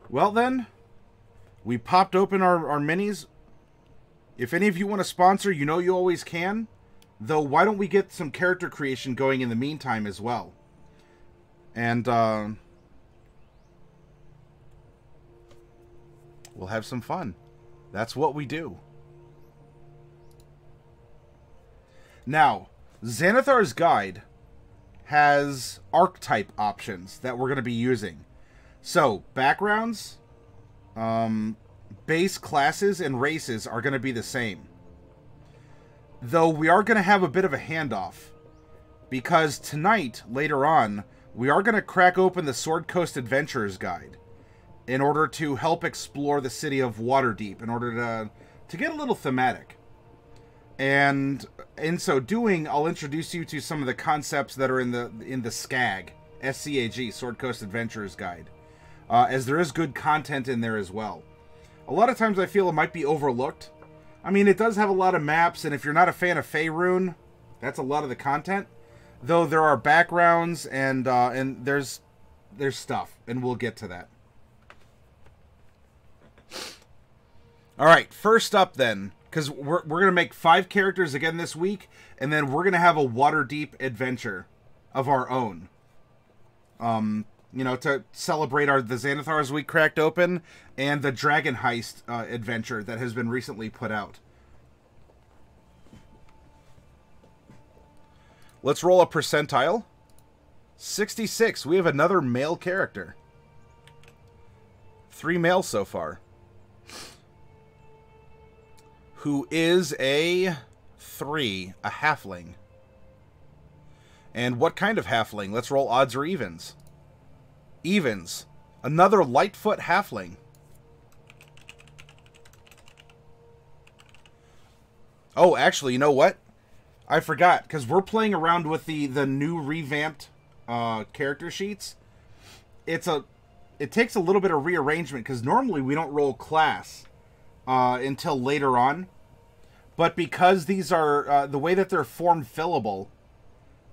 Well then, we popped open our minis. If any of you want to sponsor, you know you always can. Though, why don't we get some character creation going in the meantime as well? And, we'll have some fun. That's what we do. Now, Xanathar's Guide has archetype options that we're going to be using. So, backgrounds, base classes, and races are going to be the same. Though we are going to have a bit of a handoff. Because tonight, later on, we are going to crack open the Sword Coast Adventurer's Guide in order to help explore the city of Waterdeep, in order to get a little thematic. And in so doing, I'll introduce you to some of the concepts that are in the SCAG, S-C-A-G, Sword Coast Adventurer's Guide, as there is good content in there as well. A lot of times I feel it might be overlooked. I mean, it does have a lot of maps, and if you're not a fan of Faerun, that's a lot of the content. Though there are backgrounds and there's stuff, and we'll get to that. All right, first up then, because we're gonna make 5 characters again this week, and then we're gonna have a Waterdeep adventure of our own. You know, to celebrate the Xanathars we cracked open, and the Dragon Heist adventure that has been recently put out. Let's roll a percentile. 66. We have another male character. 3 males so far. Who is a 3, a halfling. And what kind of halfling? Let's roll odds or evens. Evens. Another Lightfoot Halfling. Oh, actually, you know what? I forgot, because we're playing around with the new revamped character sheets. It takes a little bit of rearrangement, because normally we don't roll class until later on. But because these are, the way that they're form fillable,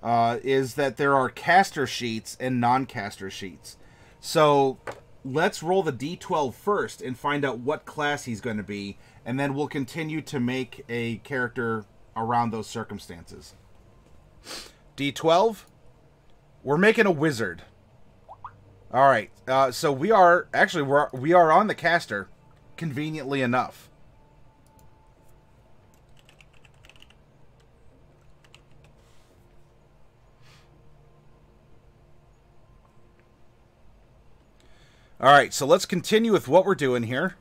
is that there are caster sheets and non-caster sheets. So let's roll the D12 first and find out what class he's going to be, and then we'll continue to make a character around those circumstances. D12, we're making a wizard. All right, so we are on the caster, conveniently enough. All right, so let's continue with what we're doing here.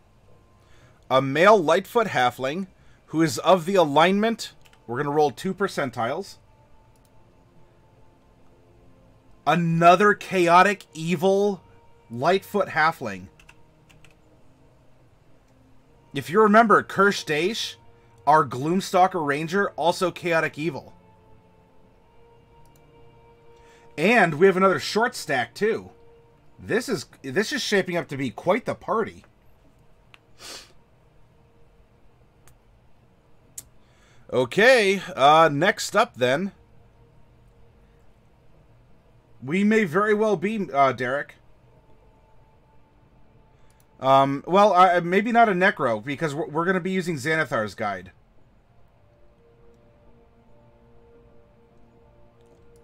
A male Lightfoot Halfling who is of the alignment. We're going to roll 2 percentiles. Another chaotic, evil Lightfoot Halfling. If you remember, Kirsch, our Gloomstalker Ranger, also chaotic evil. And we have another short stack, too. This is shaping up to be quite the party. Okay, next up then. We may very well be, Derek. Well, maybe not a Necro, because we're going to be using Xanathar's Guide.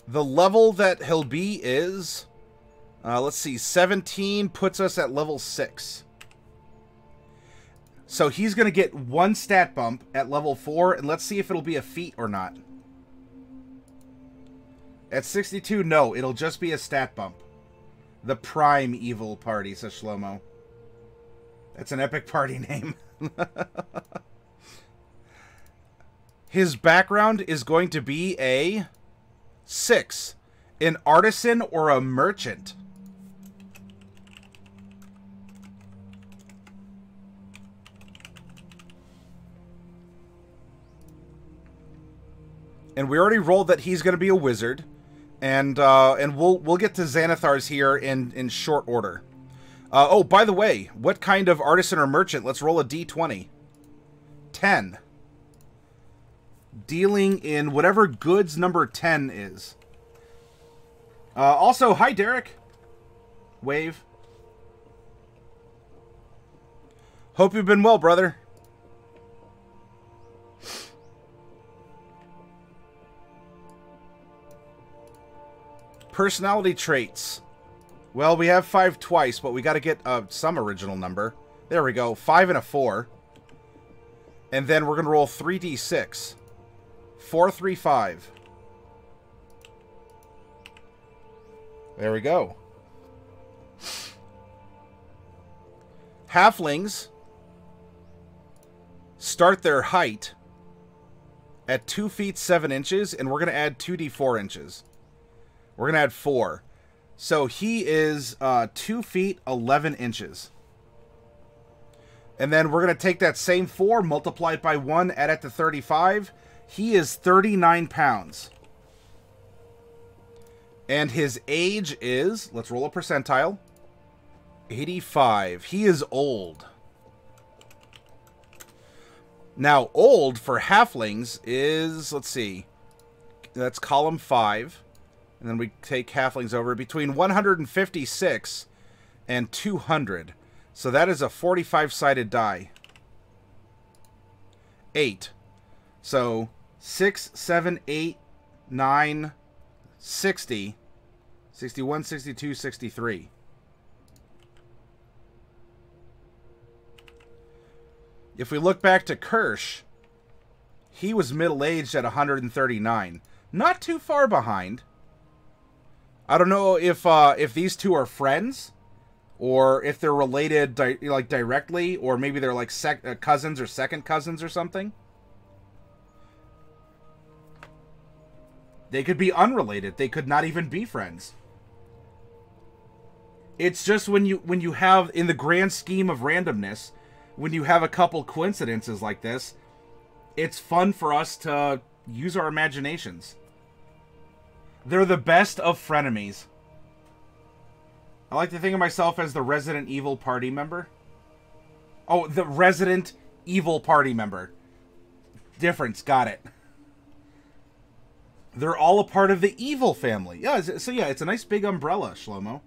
The level that he'll be is... let's see, 17 puts us at level 6. So he's going to get 1 stat bump at level 4, and let's see if it'll be a feat or not. At 62, no, it'll just be a stat bump. The Prime Evil Party, says Shlomo. That's an epic party name. His background is going to be a 6. An artisan or a merchant. And we already rolled that he's going to be a wizard, and we'll get to Xanathar's here in short order. Oh, by the way, what kind of artisan or merchant? Let's roll a d20. 10. Dealing in whatever goods number 10 is. Also, hi Derek. Wave. Hope you've been well, brother. Personality traits. Well, we have 5 twice, but we got to get some original number. There we go. 5 and a 4. And then we're going to roll 3d6. 4, 3, 5. There we go. Halflings start their height at 2 feet 7 inches, and we're going to add 2d4 inches. We're going to add 4. So he is 2 feet 11 inches. And then we're going to take that same 4, multiply it by 1, add it to 35. He is 39 pounds. And his age is, let's roll a percentile, 85. He is old. Now, old for halflings is, let's see, that's column 5. And then we take halflings over between 156 and 200. So that is a 45-sided die. 8. So 6, 7, 8, 9, 60, 61, 62, 63. If we look back to Kirsch, he was middle-aged at 139. Not too far behind. I don't know if these two are friends, or if they're related directly, or maybe they're like cousins or second cousins or something. They could be unrelated. They could not even be friends. It's just when you have, in the grand scheme of randomness, when you have a couple coincidences like this, it's fun for us to use our imaginations. They're the best of frenemies. I like to think of myself as the Resident Evil party member. Oh, the Resident Evil party member. Difference, got it. They're all a part of the evil family. Yeah, so yeah, it's a nice big umbrella, Shlomo.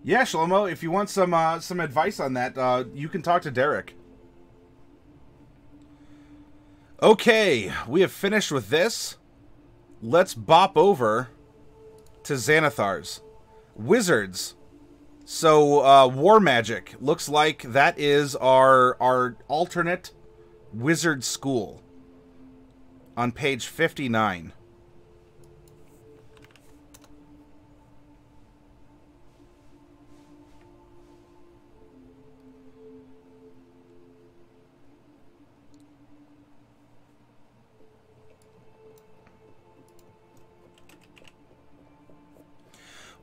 Yeah, Shlomo, if you want some advice on that, you can talk to Derek. Okay, we have finished with this. Let's bop over to Xanathar's. Wizards. So, war magic. Looks like that is our alternate wizard school. On page 59.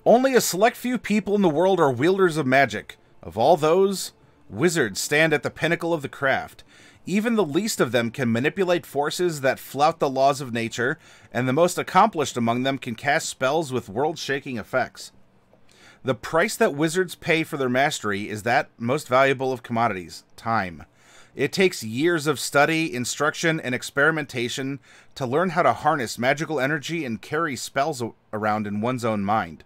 Only a select few people in the world are wielders of magic. Of all those, wizards stand at the pinnacle of the craft. Even the least of them can manipulate forces that flout the laws of nature, and the most accomplished among them can cast spells with world-shaking effects. The price that wizards pay for their mastery is that most valuable of commodities, time. It takes years of study, instruction, and experimentation to learn how to harness magical energy and carry spells around in one's own mind.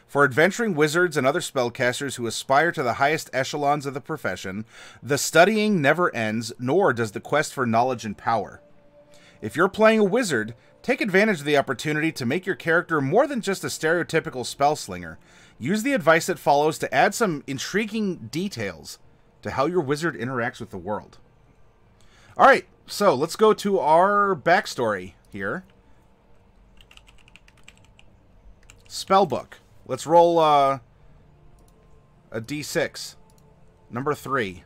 For adventuring wizards and other spellcasters who aspire to the highest echelons of the profession, the studying never ends, nor does the quest for knowledge and power. If you're playing a wizard, take advantage of the opportunity to make your character more than just a stereotypical spellslinger. Use the advice that follows to add some intriguing details to how your wizard interacts with the world. Alright, so let's go to our backstory here. Spellbook. Let's roll a d6. Number 3.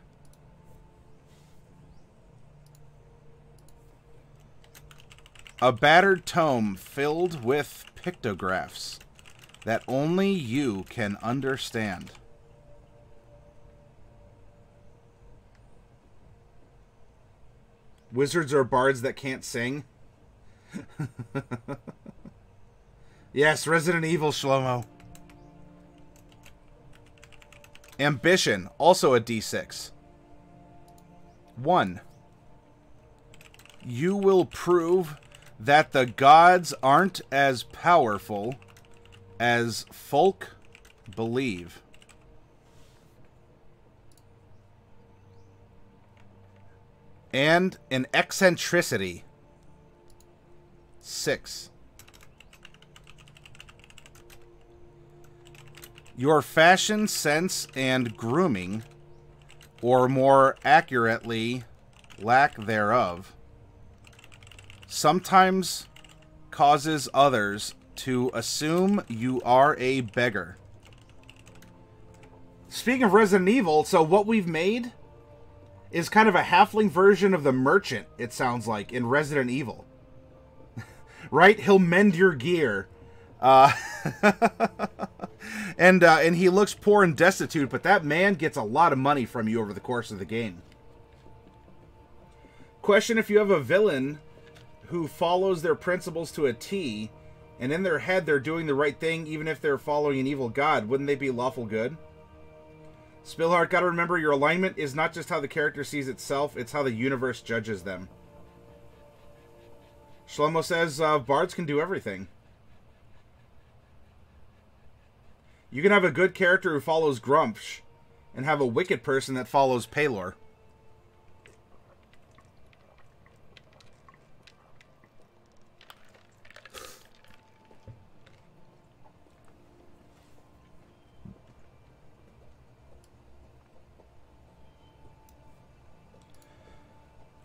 A battered tome filled with pictographs that only you can understand. Wizards are bards that can't sing. Yes, Resident Evil, Shlomo. Ambition, also a d6. 1. You will prove that the gods aren't as powerful as folk believe. And an eccentricity. 6. Your fashion sense and grooming, or more accurately, lack thereof, sometimes causes others to assume you are a beggar. Speaking of Resident Evil, so what we've made is kind of a halfling version of the merchant, it sounds like, in Resident Evil. Right? He'll mend your gear. And he looks poor and destitute, but that man gets a lot of money from you over the course of the game. Question: if you have a villain who follows their principles to a T, and in their head they're doing the right thing even if they're following an evil god, wouldn't they be lawful good? Spillheart, gotta remember your alignment is not just how the character sees itself, it's how the universe judges them. Shlomo says, bards can do everything. You can have a good character who follows Grumpsh, and have a wicked person that follows Paylor.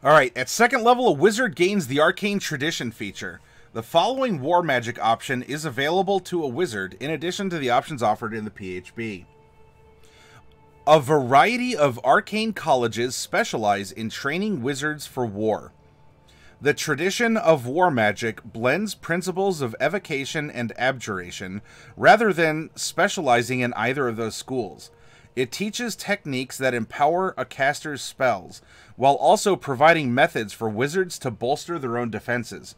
Alright, at second level, a wizard gains the Arcane Tradition feature. The following war magic option is available to a wizard in addition to the options offered in the PHB. A variety of arcane colleges specialize in training wizards for war. The tradition of war magic blends principles of evocation and abjuration rather than specializing in either of those schools. It teaches techniques that empower a caster's spells, while also providing methods for wizards to bolster their own defenses.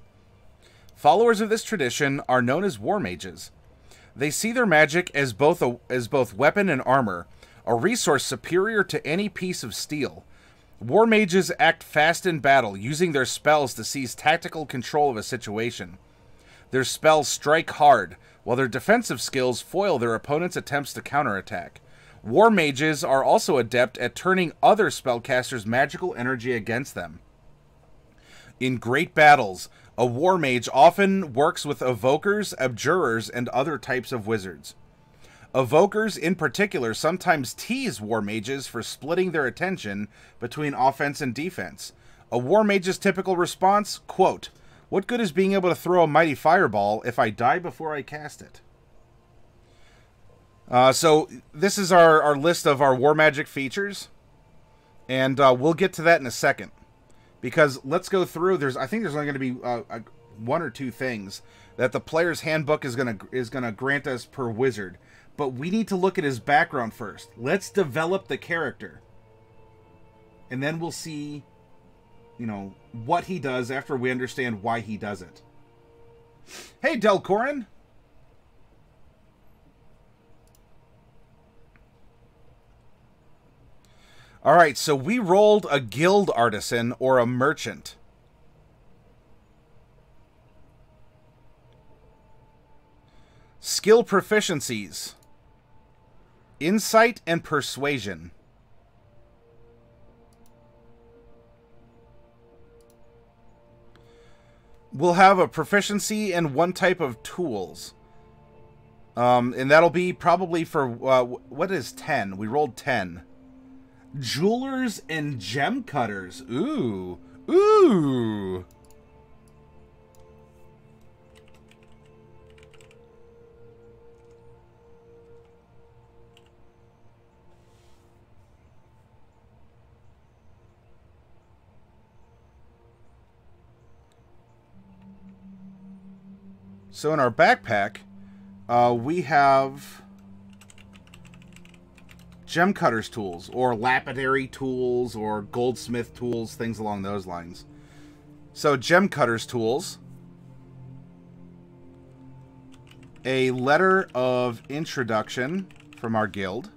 Followers of this tradition are known as war mages. They see their magic as both weapon and armor, a resource superior to any piece of steel. War mages act fast in battle, using their spells to seize tactical control of a situation. Their spells strike hard, while their defensive skills foil their opponent's attempts to counterattack. War mages are also adept at turning other spellcasters' magical energy against them. In great battles, a war mage often works with evokers, abjurers, and other types of wizards. Evokers, in particular, sometimes tease war mages for splitting their attention between offense and defense. A war mage's typical response, quote, "What good is being able to throw a mighty fireball if I die before I cast it?" So this is our list of our war magic features, and we'll get to that in a second. Because let's go through. I think there's only going to be one or two things that the player's handbook is gonna grant us per wizard, but we need to look at his background first. Let's develop the character, and then we'll see, you know, what he does after we understand why he does it. Hey, Delcorin. Alright, so we rolled a guild artisan or a merchant. Skill proficiencies. Insight and persuasion. We'll have a proficiency in one type of tools. And that'll be probably for, what is 10? We rolled 10. Jewelers and Gemcutters. Ooh. Ooh. So in our backpack, we have Gemcutters tools, or lapidary tools, or goldsmith tools, things along those lines. So Gemcutters tools. A letter of introduction from our guild.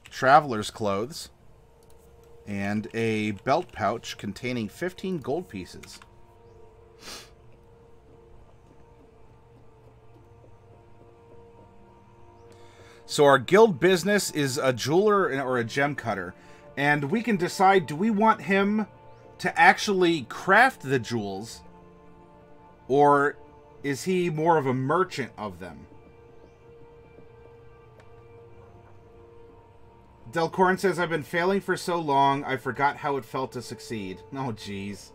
Traveler's clothes. And a belt pouch containing 15 gold pieces. So our guild business is a jeweler or a gemcutter. And we can decide, do we want him to actually craft the jewels? Or is he more of a merchant of them? Delcorin says, I've been failing for so long, I forgot how it felt to succeed. Oh, jeez.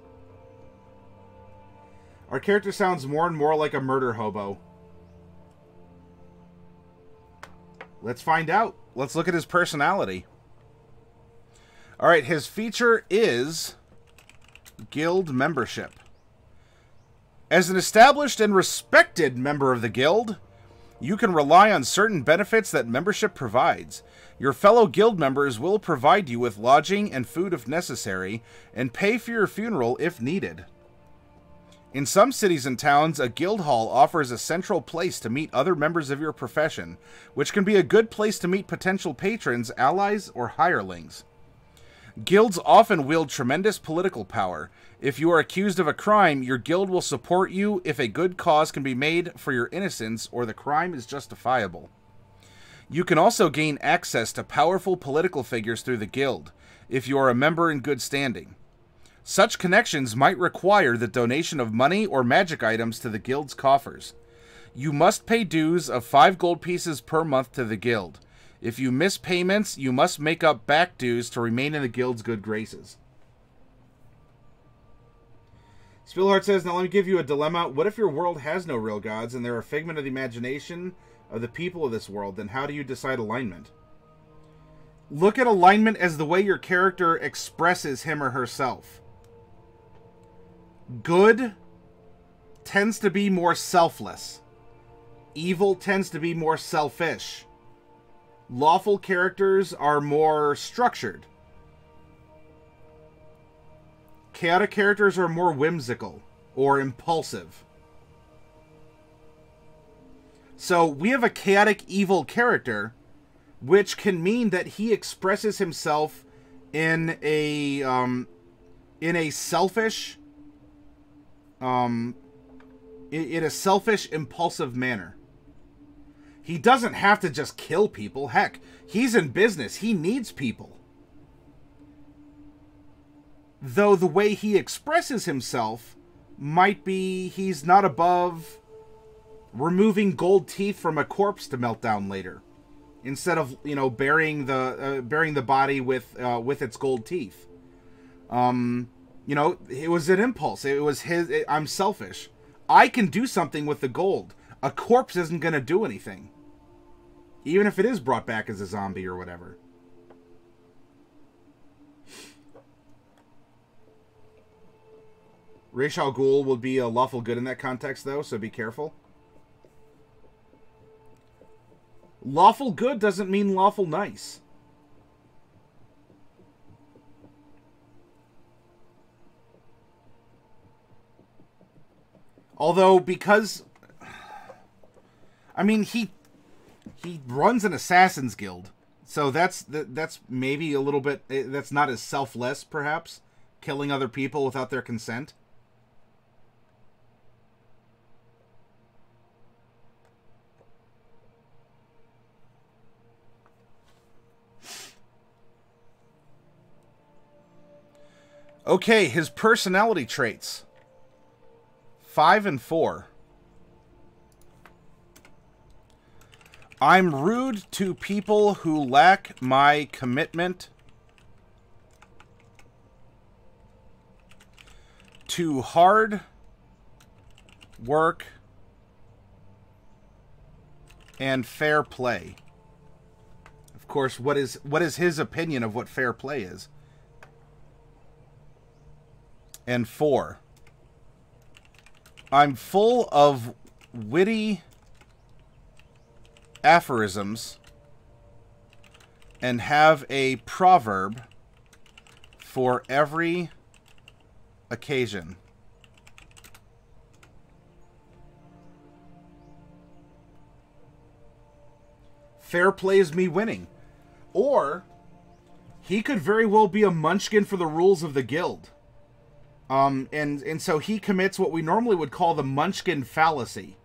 Our character sounds more and more like a murder hobo. Let's find out. Let's look at his personality. Alright, his feature is guild membership. As an established and respected member of the guild, you can rely on certain benefits that membership provides. Your fellow guild members will provide you with lodging and food if necessary, and pay for your funeral if needed. In some cities and towns, a guild hall offers a central place to meet other members of your profession, which can be a good place to meet potential patrons, allies, or hirelings. Guilds often wield tremendous political power. If you are accused of a crime, your guild will support you if a good cause can be made for your innocence or the crime is justifiable. You can also gain access to powerful political figures through the guild, if you are a member in good standing. Such connections might require the donation of money or magic items to the guild's coffers. You must pay dues of 5 gold pieces per month to the guild. If you miss payments, you must make up back dues to remain in the guild's good graces. Spielhart says, now let me give you a dilemma. What if your world has no real gods and they're a figment of the imagination of the people of this world? Then how do you decide alignment? Look at alignment as the way your character expresses him or herself. Good tends to be more selfless. Evil tends to be more selfish. Lawful characters are more structured. Chaotic characters are more whimsical or impulsive. So we have a chaotic evil character, which can mean that he expresses himself in a selfish, impulsive manner. He doesn't have to just kill people. Heck, he's in business. He needs people. Though the way he expresses himself might be he's not above removing gold teeth from a corpse to melt down later, instead of, you know, burying the body with its gold teeth. You know, it was an impulse. It was I'm selfish. I can do something with the gold. A corpse isn't going to do anything, even if it is brought back as a zombie or whatever. Ra's al Ghul will be a lawful good in that context, though, so be careful. Lawful good doesn't mean lawful nice. Although, because, I mean, he runs an assassin's guild, so that's maybe a little bit, that's not as selfless, perhaps, killing other people without their consent. Okay, his personality traits. 5 and 4. I'm rude to people who lack my commitment to hard work and fair play. Of course, what is his opinion of what fair play is? And 4. I'm full of witty aphorisms and have a proverb for every occasion. Fair play is me winning. Or he could very well be a munchkin for the rules of the guild. And so he commits what we normally would call the munchkin fallacy.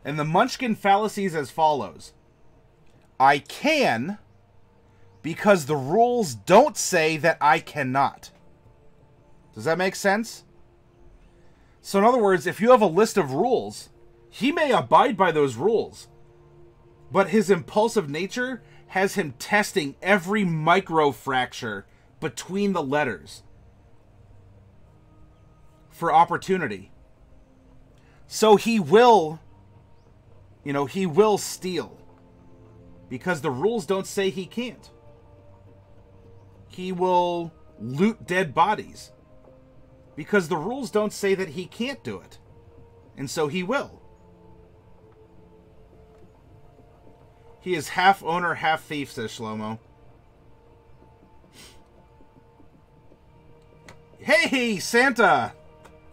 And the munchkin fallacy is as follows. I can because the rules don't say that I cannot. Does that make sense? So in other words, if you have a list of rules, he may abide by those rules, but his impulsive nature has him testing every microfracture between the letters for opportunity. So he will, you know, he will steal because the rules don't say he can't. He will loot dead bodies because the rules don't say that he can't do it. And so he will. He is half owner, half thief, says Shlomo. Hey, Santa!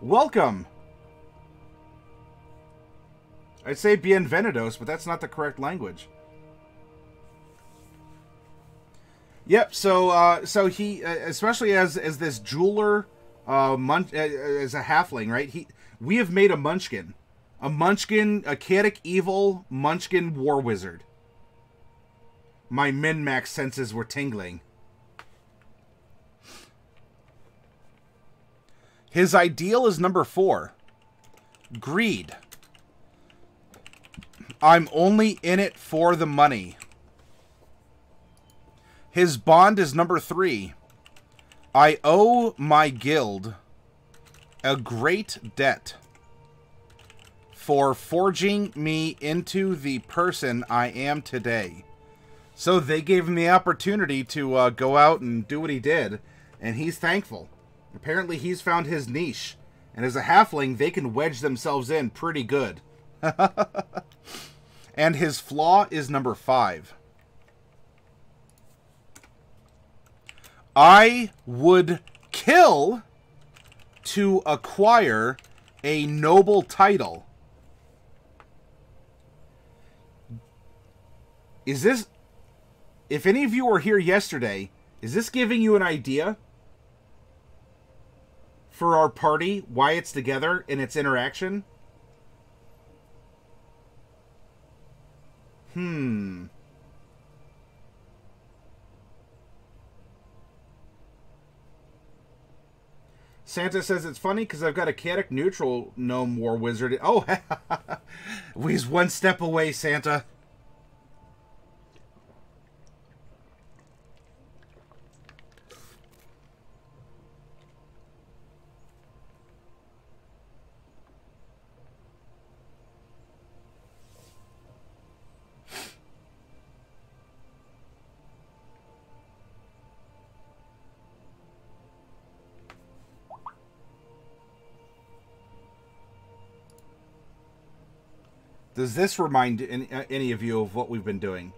Welcome! I'd say bienvenidos, but that's not the correct language. Yep, so he, especially as this jeweler, as a halfling, right? We have made a munchkin. A chaotic evil munchkin war wizard. My min-max senses were tingling. His ideal is number 4. Greed. I'm only in it for the money. His bond is number 3. I owe my guild a great debt for forging me into the person I am today. So they gave him the opportunity to go out and do what he did, and he's thankful. Apparently he's found his niche, and as a halfling, they can wedge themselves in pretty good. And his flaw is number 5. I would kill to acquire a noble title. Is this... If any of you were here yesterday, is this giving you an idea for our party, why it's together, and its interaction? Santa says it's funny because I've got a chaotic neutral gnome war wizard. Oh, he's one step away, Santa. Does this remind any of you of what we've been doing?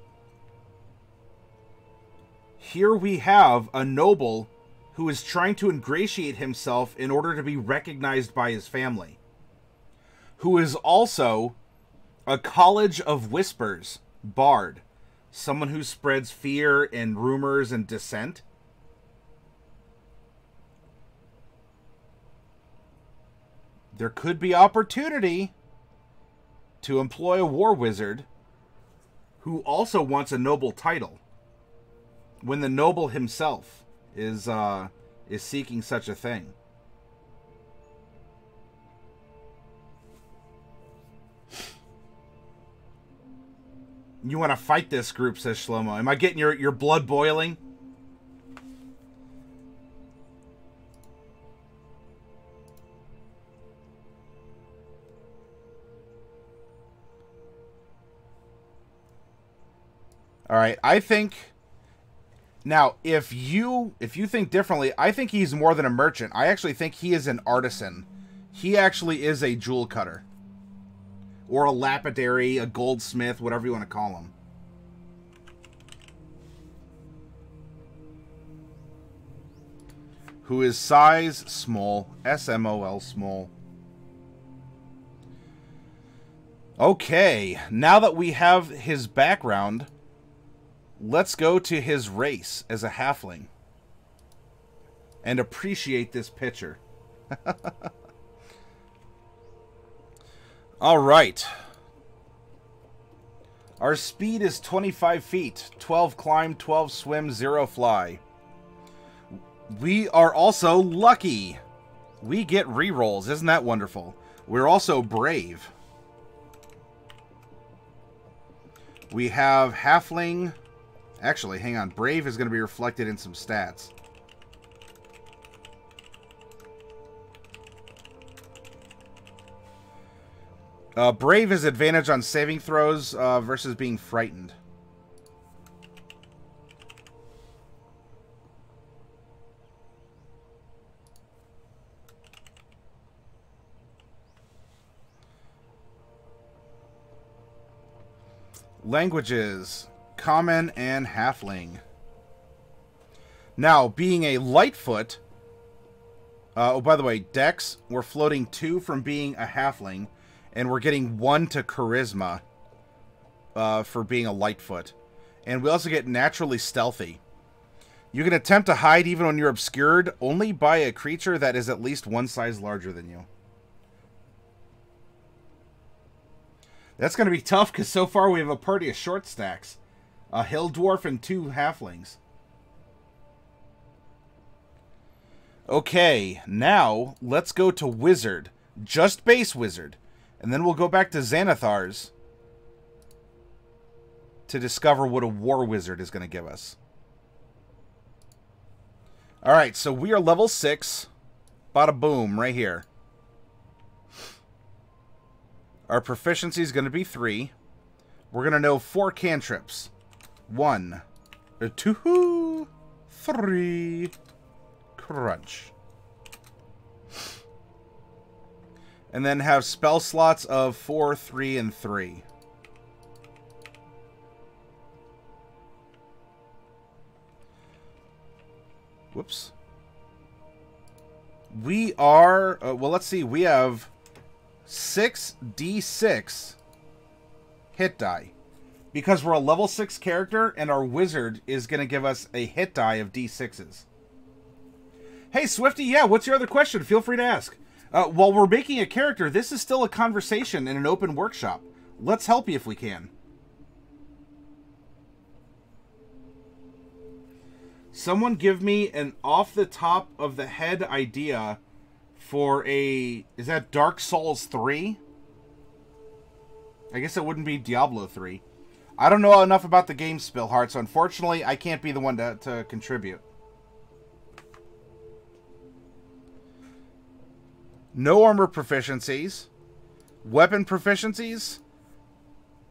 Here we have a noble who is trying to ingratiate himself in order to be recognized by his family, who is also a College of Whispers bard, someone who spreads fear and rumors and dissent. There could be opportunity to employ a war wizard who also wants a noble title when the noble himself is seeking such a thing. You want to fight this group, says Shlomo. Am I getting your blood boiling? All right, I think now if you think differently, I think he's more than a merchant. I actually think he is an artisan. He actually is a jewel cutter or a lapidary, a goldsmith, whatever you want to call him. Who is size small, S-M-O-L, small. Okay, now that we have his background, let's go to his race as a halfling and appreciate this picture. All right. Our speed is 25 feet. 12 climb, 12 swim, 0 fly. We are also lucky. We get rerolls. Isn't that wonderful? We're also brave. We have halfling. Actually, hang on. Brave is going to be reflected in some stats. Brave is advantage on saving throws versus being frightened. Languages, Common and Halfling. Now, being a Lightfoot... oh, by the way, Dex, we're floating 2 from being a Halfling, and we're getting 1 to Charisma for being a Lightfoot. And we also get Naturally Stealthy. You can attempt to hide even when you're obscured, only by a creature that is at least 1 size larger than you. That's going to be tough, because so far we have a party of short stacks. A hill dwarf and 2 halflings. Okay, now let's go to Wizard. Just base Wizard. And then we'll go back to Xanathar's to discover what a War Wizard is going to give us. Alright, so we are level 6. Bada boom, right here. Our proficiency is going to be 3. We're going to know 4 cantrips. 1, 2, 3, crunch. And then have spell slots of 4, 3, and 3. Whoops. We are... well, let's see. We have 6d6 hit die. Because we're a level 6 character, and our wizard is going to give us a hit die of d6s. Hey, Swifty, yeah, what's your other question? Feel free to ask. While we're making a character, this is still a conversation in an open workshop. Let's help you if we can. Someone give me an off-the-top-of-the-head idea for a... Is that Dark Souls 3? I guess it wouldn't be Diablo 3. I don't know enough about the game, Spillheart, so unfortunately I can't be the one to contribute. No armor proficiencies. Weapon proficiencies.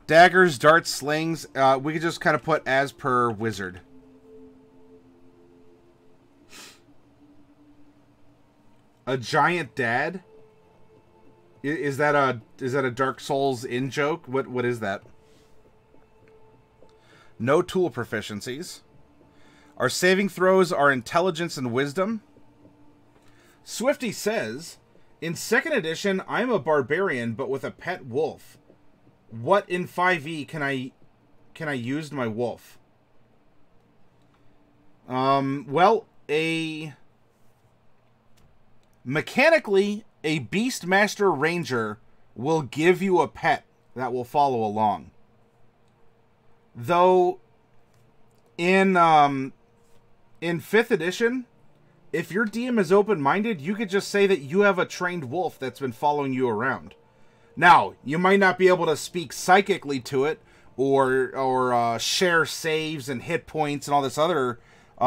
Daggers, darts, slings. We could just kind of put as per wizard. A giant dad? Is that a Dark Souls in joke? What is that? No tool proficiencies. Our saving throws are intelligence and wisdom. Swifty says, in 2nd edition, I'm a barbarian, but with a pet wolf. What in 5e can I use my wolf? Well, mechanically, a Beastmaster Ranger will give you a pet that will follow along. Though, in 5th edition, if your DM is open-minded, you could just say that you have a trained wolf that's been following you around. Now, you might not be able to speak psychically to it, or share saves and hit points and all this other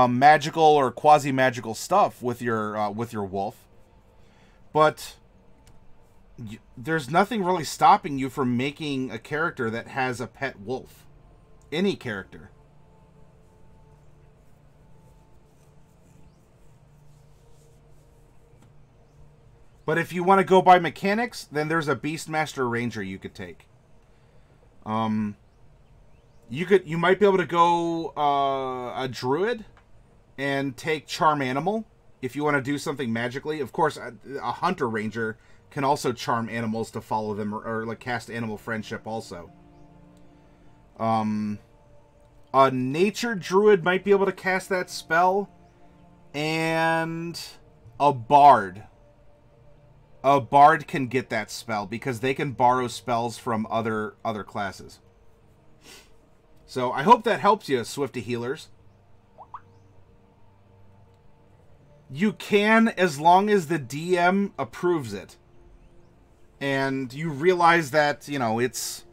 magical or quasi-magical stuff with your wolf. But there's nothing really stopping you from making a character that has a pet wolf. Any character. But if you want to go by mechanics, then there's a Beastmaster Ranger you could take. You might be able to go a Druid and take Charm Animal if you want to do something magically. Of course, a Hunter Ranger can also charm animals to follow them, or like cast Animal Friendship also. A Nature Druid might be able to cast that spell, and a Bard. A Bard can get that spell because they can borrow spells from other classes. So I hope that helps you, Swifty Healers. You can, as long as the DM approves it. And you realize that, you know, it's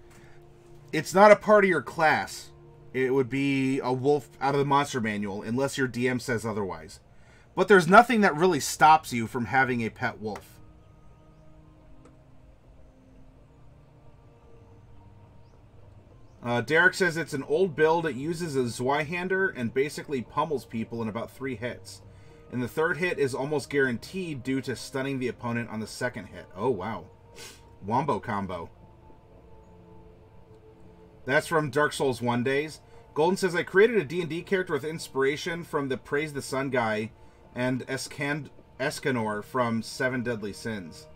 not a part of your class. It would be a wolf out of the monster manual, unless your DM says otherwise. But there's nothing that really stops you from having a pet wolf. Derek says it's an old build. It uses a Zweihander and basically pummels people in about 3 hits. And the 3rd hit is almost guaranteed due to stunning the opponent on the 2nd hit. Oh, wow. Wombo combo. That's from Dark Souls 1 days. Golden says, I created a D&D character with inspiration from the Praise the Sun guy and Escanor from 7 Deadly Sins.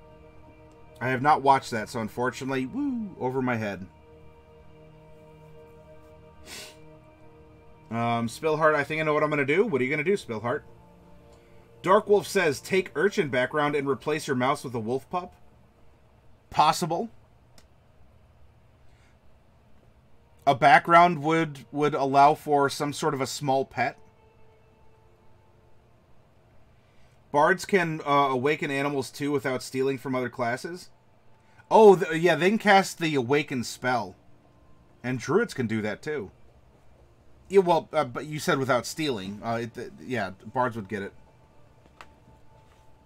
I have not watched that, so unfortunately, woo, over my head. Spillheart, I think I know what I'm going to do. What are you going to do, Spillheart? Dark Wolf says, take Urchin background and replace your mouse with a wolf pup. Possible. A background would allow for some sort of a small pet. Bards can awaken animals too without stealing from other classes. Oh, yeah, they can cast the awaken spell. And druids can do that too. Yeah, well, but you said without stealing. Yeah, bards would get it.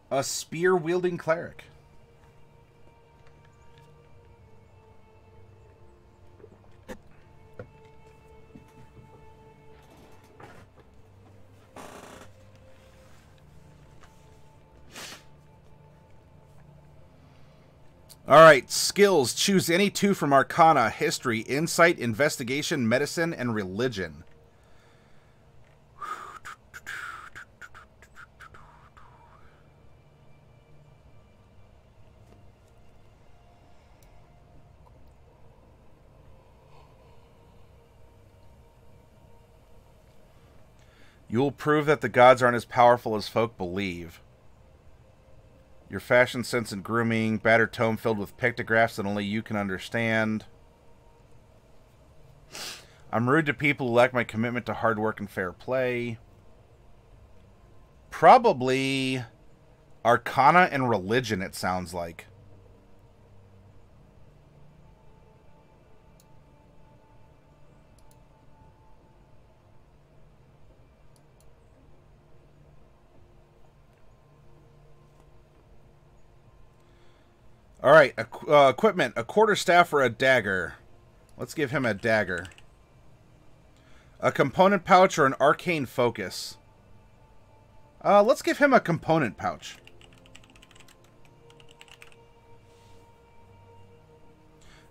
A spear-wielding cleric. Alright, skills. Choose any 2 from Arcana, History, Insight, Investigation, Medicine, and Religion. You will prove that the gods aren't as powerful as folk believe. Your fashion sense and grooming, battered tome filled with pictographs that only you can understand. I'm rude to people who lack my commitment to hard work and fair play. Probably Arcana and Religion, it sounds like. Alright, equipment. A quarterstaff or a dagger. Let's give him a dagger. A component pouch or an arcane focus. Let's give him a component pouch.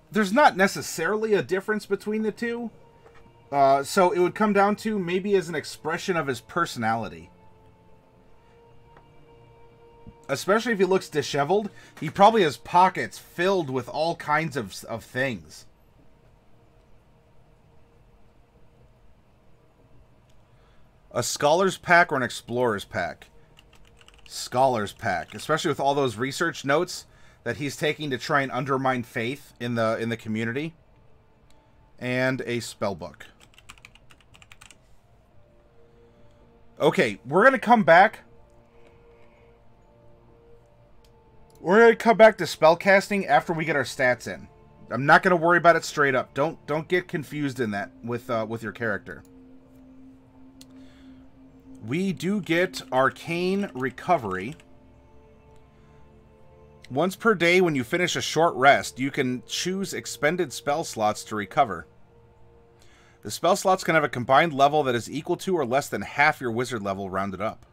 There's not necessarily a difference between the two. So it would come down to maybe as an expression of his personality. Especially if he looks disheveled, he probably has pockets filled with all kinds of things. A Scholar's Pack or an Explorer's Pack? Scholar's Pack. Especially with all those research notes that he's taking to try and undermine faith in the community. And a spellbook. Okay, we're going to come back. We're going to come back to spellcasting after we get our stats in. I'm not going to worry about it straight up. Don't get confused in that with your character. We do get Arcane Recovery. Once per day when you finish a short rest, you can choose expended spell slots to recover. The spell slots can have a combined level that is equal to or less than half your wizard level rounded up.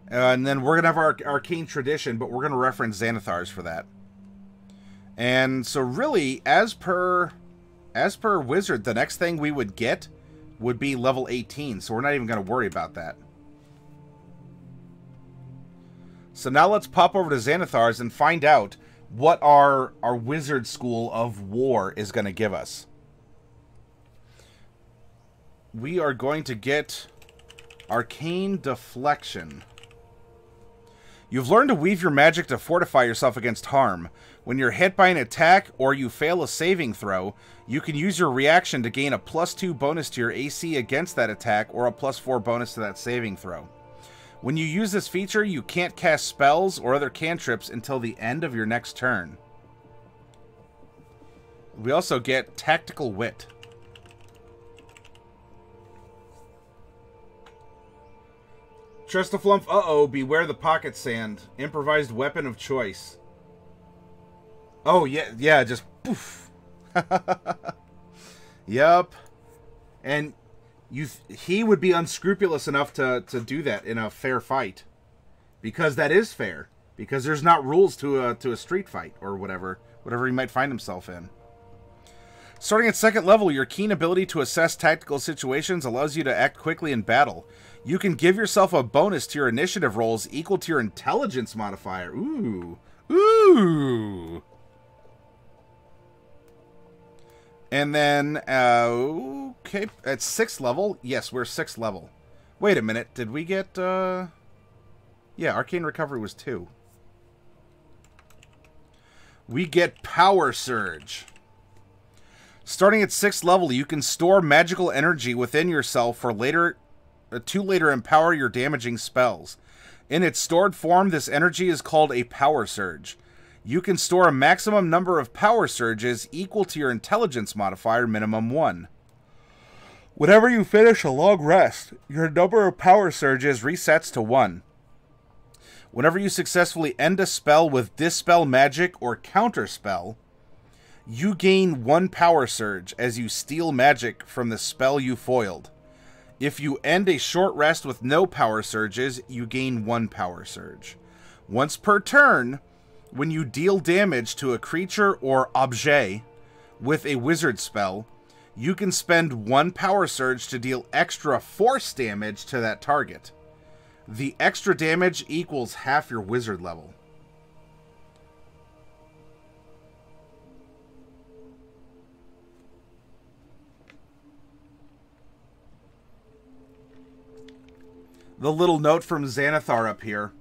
And then we're going to have our Arcane Tradition, but we're going to reference Xanathars for that. And so really, as per Wizard, the next thing we would get would be level 18, so we're not even going to worry about that. So now let's pop over to Xanathars and find out what our Wizard School of War is going to give us. We are going to get Arcane Deflection. You've learned to weave your magic to fortify yourself against harm. When you're hit by an attack or you fail a saving throw, you can use your reaction to gain a +2 bonus to your AC against that attack or a +4 bonus to that saving throw. When you use this feature, you can't cast spells or other cantrips until the end of your next turn. We also get Tactical Wit. Trestaflump, uh-oh, beware the pocket sand. Improvised weapon of choice. Oh, yeah, just poof. Yup. And he would be unscrupulous enough to do that in a fair fight. Because that is fair. Because there's not rules to a street fight, or whatever he might find himself in. Starting at 2nd level, your keen ability to assess tactical situations allows you to act quickly in battle. You can give yourself a bonus to your initiative rolls equal to your intelligence modifier. Ooh. Ooh. And then, okay, at 6th level. Yes, we're 6th level. Wait a minute. Did we get, yeah, Arcane Recovery was 2. We get Power Surge. Starting at 6th level, you can store magical energy within yourself for later, to later empower your damaging spells. In its stored form, this energy is called a Power Surge. You can store a maximum number of Power Surges equal to your intelligence modifier, minimum 1. Whenever you finish a long rest, your number of Power Surges resets to 1. Whenever you successfully end a spell with Dispel Magic or Counterspell, you gain 1 Power Surge as you steal magic from the spell you foiled. If you end a short rest with no Power Surges, you gain 1 Power Surge. Once per turn, when you deal damage to a creature or objet with a wizard spell, you can spend 1 Power Surge to deal extra force damage to that target. The extra damage equals half your wizard level. The little note from Xanathar up here.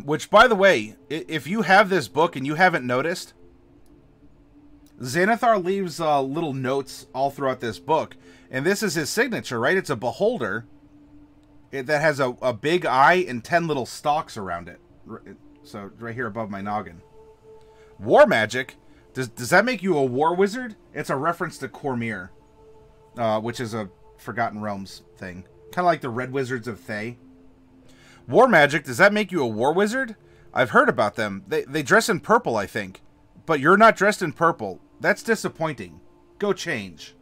Which, by the way, if you have this book and you haven't noticed, Xanathar leaves little notes all throughout this book. And this is his signature, right? It's a beholder that has a big eye and 10 little stalks around it. So, right here above my noggin. War magic? Does that make you a war wizard? It's a reference to Cormyr, which is a Forgotten Realms thing. Kind of like the Red Wizards of Thay. War magic, does that make you a war wizard? I've heard about them. They dress in purple, I think. But you're not dressed in purple. That's disappointing. Go change.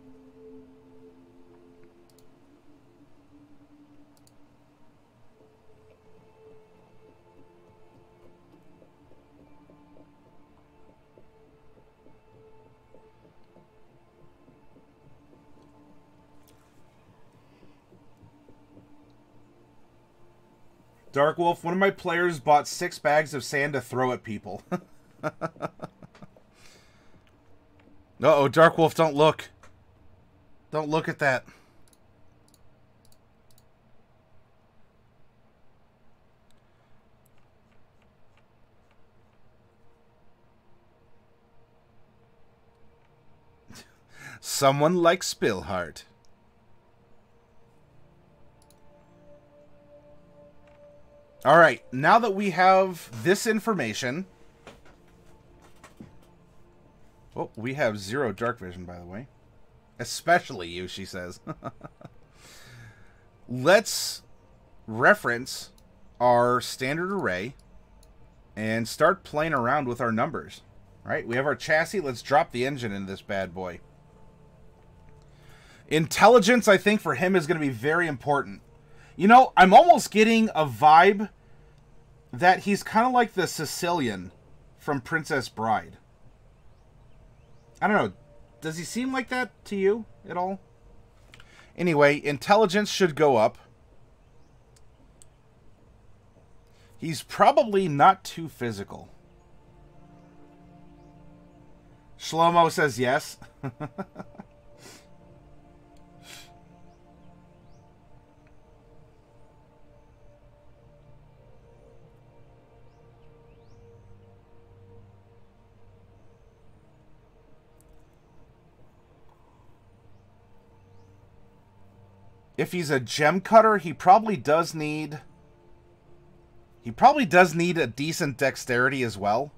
Dark Wolf, one of my players bought 6 bags of sand to throw at people. Uh-oh, Dark Wolf, don't look. Don't look at that. Someone like Spillheart. Alright, now that we have this information... Oh, we have 0 dark vision, by the way. Especially you, she says. Let's reference our standard array and start playing around with our numbers. Right? We have our chassis. Let's drop the engine in this bad boy. Intelligence, I think, for him is going to be very important. You know, I'm almost getting a vibe that he's kind of like the Sicilian from Princess Bride. I don't know. Does he seem like that to you at all? Anyway, intelligence should go up. He's probably not too physical. Shlomo says yes. If he's a Gemcutter, he probably does need... He probably does need a decent dexterity as well.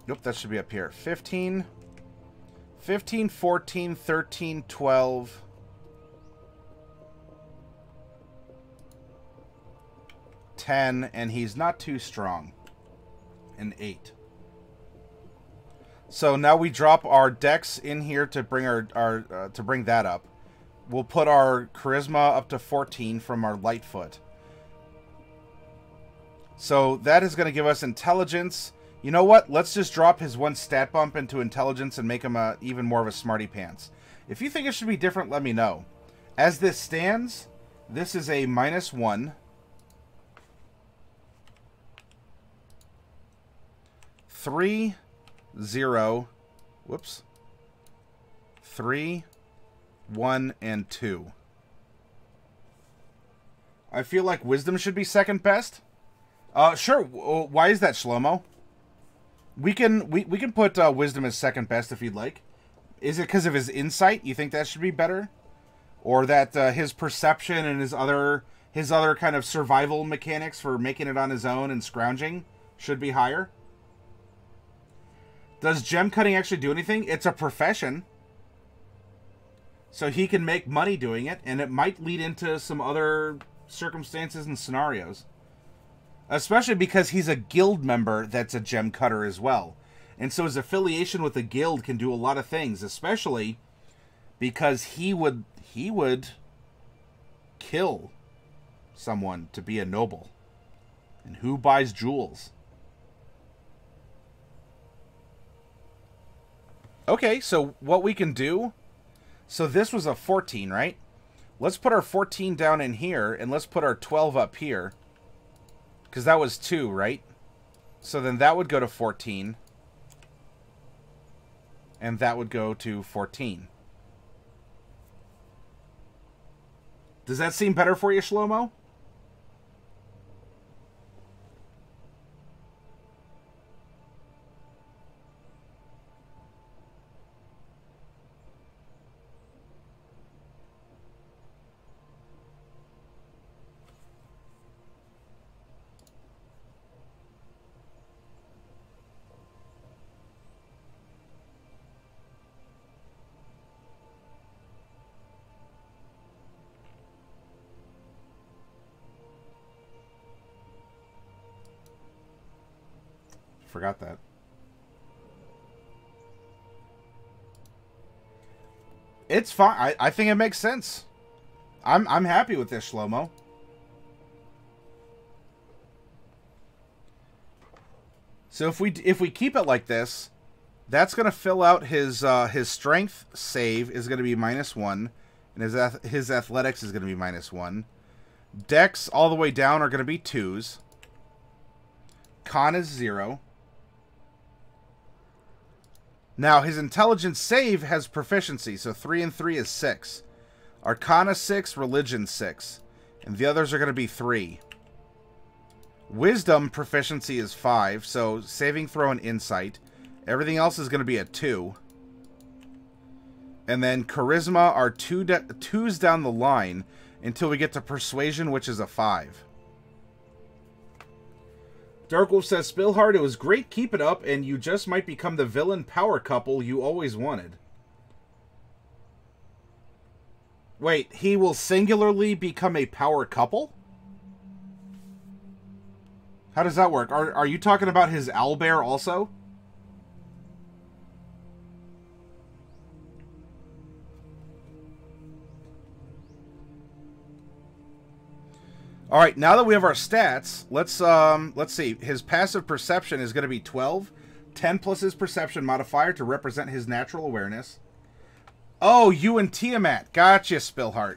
Nope, that should be up here. 15, 14, 13, 12... 10, and he's not too strong. An 8. So now we drop our dex in here to bring our to bring that up. We'll put our charisma up to 14 from our Lightfoot. So that is going to give us intelligence. You know what? Let's just drop his 1 stat bump into intelligence and make him even more of a smarty pants. If you think it should be different, let me know. As this stands, this is a -1. 3, 0, whoops, 3, 1, and 2. I feel like wisdom should be second best. Sure. Why is that, Shlomo? We can put wisdom as second best if you'd like. Is it because of his insight? You think that should be better, or that his perception and his other kind of survival mechanics for making it on his own and scrounging should be higher? Does gem cutting actually do anything? It's a profession. So he can make money doing it, and it might lead into some other circumstances and scenarios. Especially because he's a guild member that's a gem cutter as well. And so his affiliation with the guild can do a lot of things, especially because he would kill someone to be a noble. And who buys jewels? Okay, so what we can do... So this was a 14, right? Let's put our 14 down in here, and let's put our 12 up here. Because that was 2, right? So then that would go to 14. And that would go to 14. Does that seem better for you, Shlomo? Forgot that. It's fine. I think it makes sense. I'm happy with this, Shlomo. So if we keep it like this, that's going to fill out his strength save is going to be -1, and his athletics is going to be -1. Dex all the way down are going to be 2s. Con is 0. Now, his intelligence save has proficiency, so 3 and 3 is 6. Arcana 6, Religion 6. And the others are going to be 3. Wisdom proficiency is 5, so saving throw and insight. Everything else is going to be a 2. And then charisma are 2s down the line until we get to persuasion, which is a 5. Darkwolf says, Spillhard, it was great, keep it up, and you just might become the villain power couple you always wanted. Wait, he will singularly become a power couple? How does that work? Are you talking about his owlbear also? All right, now that we have our stats, let's see. His passive perception is going to be 12, 10 plus his perception modifier to represent his natural awareness. Oh, you and Tiamat. Gotcha, Spillheart.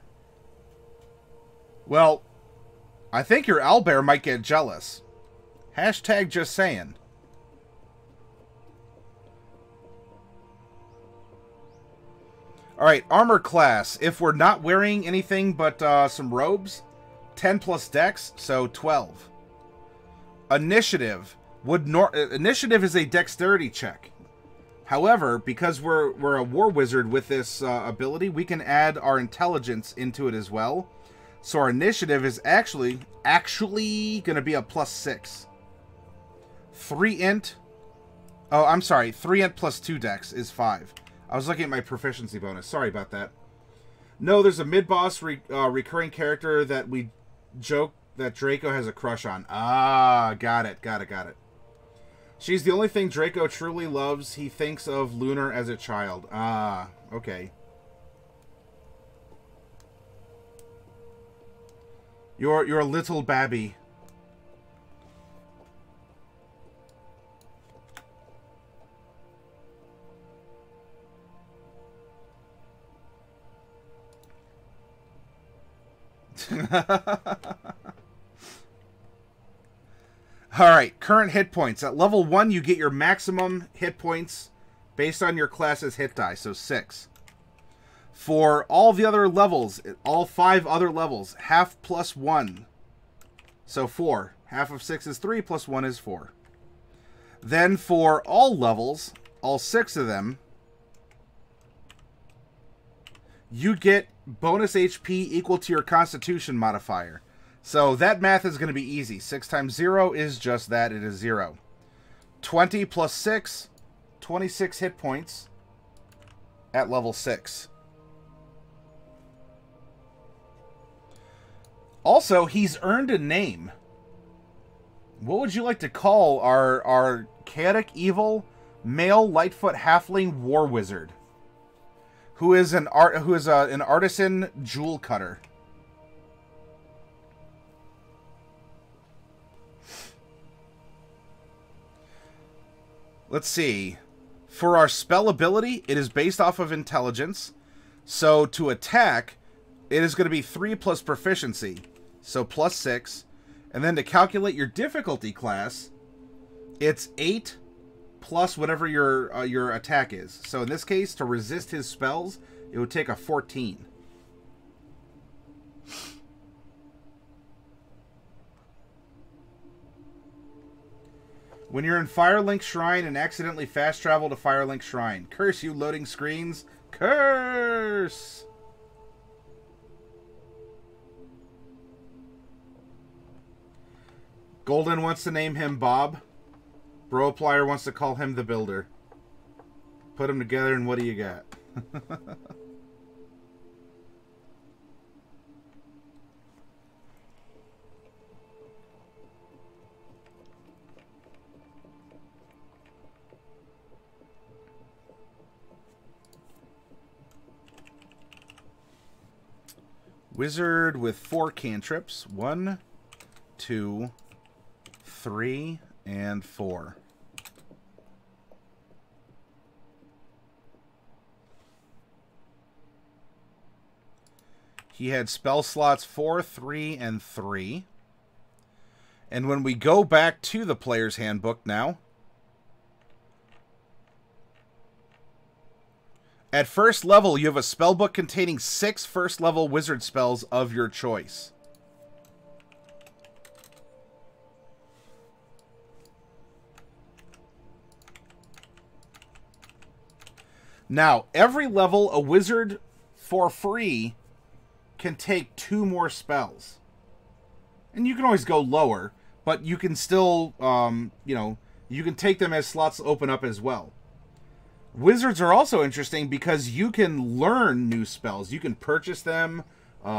Well, I think your owlbear might get jealous. Hashtag just saying. Alright, armor class. If we're not wearing anything but some robes, 10 plus dex, so 12. Initiative. Initiative is a dexterity check. However, because we're a war wizard with this ability, we can add our intelligence into it as well. So our initiative is actually going to be a +6. 3 int. Oh, I'm sorry. 3 int plus 2 dex is 5. I was looking at my proficiency bonus. Sorry about that. No, there's a mid-boss recurring character that we joke that Draco has a crush on. Ah, got it. She's the only thing Draco truly loves. He thinks of Lunar as a child. Ah, okay. You're a little babby. Alright, current hit points. At level 1, you get your maximum hit points based on your class's hit die, so 6. For all the other levels, all 5 other levels, half plus 1, so 4. Half of 6 is 3, plus 1 is 4. Then for all levels, all 6 of them, you get bonus HP equal to your Constitution modifier. So that math is going to be easy. 6 times 0 is just that. It is 0. 20 plus 6, 26 hit points at level 6. Also, he's earned a name. What would you like to call our chaotic evil male Lightfoot Halfling war wizard, who is an artisan jewel cutter? Let's see. For our spell ability, it is based off of intelligence. So to attack, it is going to be 3 plus proficiency, so plus 6. And then to calculate your difficulty class, it's 8 plus whatever your attack is. So in this case, to resist his spells, it would take a 14. When you're in Firelink Shrine and accidentally fast travel to Firelink Shrine. Curse you, loading screens. Curse! Golden wants to name him Bob. Broplier wants to call him the Builder. Put them together and what do you got? Wizard with 4 cantrips. 1, 2, 3, and 4. He had spell slots 4, 3, and 3. And when we go back to the player's handbook now, at first level, you have a spellbook containing 6 first-level wizard spells of your choice. Now, every level, a wizard, for free, can take 2 more spells. And you can always go lower, but you can still, you can take them as slots open up as well. Wizards are also interesting because you can learn new spells. You can purchase them,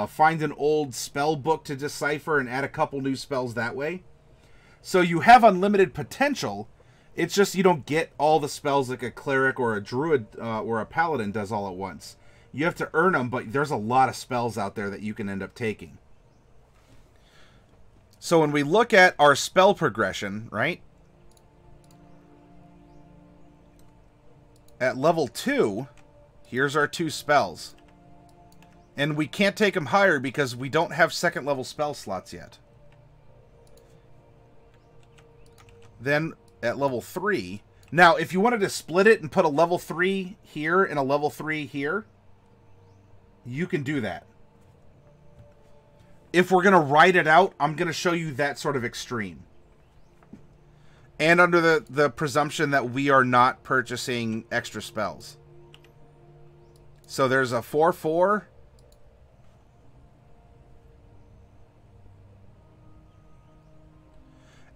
find an old spell book to decipher, and add a couple new spells that way. So you have unlimited potential. It's just you don't get all the spells like a cleric or a druid or a paladin does all at once. You have to earn them, but there's a lot of spells out there that you can end up taking. So when we look at our spell progression, right? At level 2, here's our 2 spells. And we can't take them higher because we don't have second level spell slots yet. Then at level 3, now if you wanted to split it and put a level 3 here and a level 3 here, you can do that. If we're going to write it out, I'm going to show you that sort of extreme. And under the presumption that we are not purchasing extra spells. So there's a 4/4.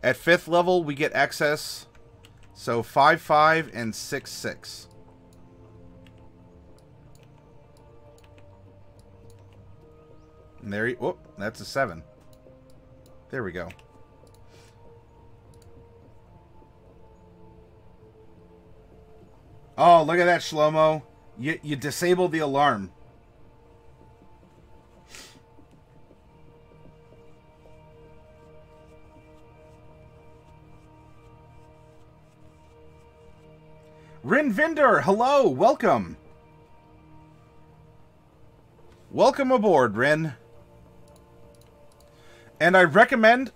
At 5th level, we get excess. So 5/5 and 6/6. And there you... Whoop, that's a 7. There we go. Oh, look at that, Shlomo. You disabled the alarm. Rin Vinder, hello, welcome. Welcome aboard, Rin. And I recommend,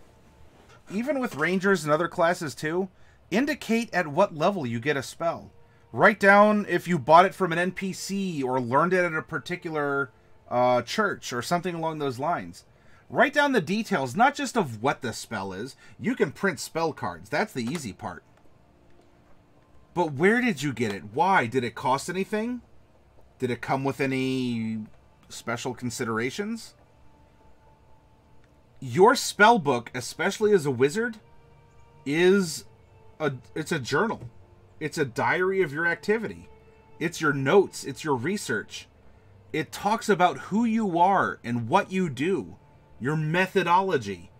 even with Rangers and other classes too, indicate at what level you get a spell. Write down if you bought it from an NPC or learned it at a particular church or something along those lines. Write down the details, not just of what the spell is. You can print spell cards. That's the easy part. But where did you get it? Why? Did it cost anything? Did it come with any special considerations? Your spell book, especially as a wizard, it's a journal. It's a diary of your activity. It's your notes. It's your research. It talks about who you are and what you do, your methodology,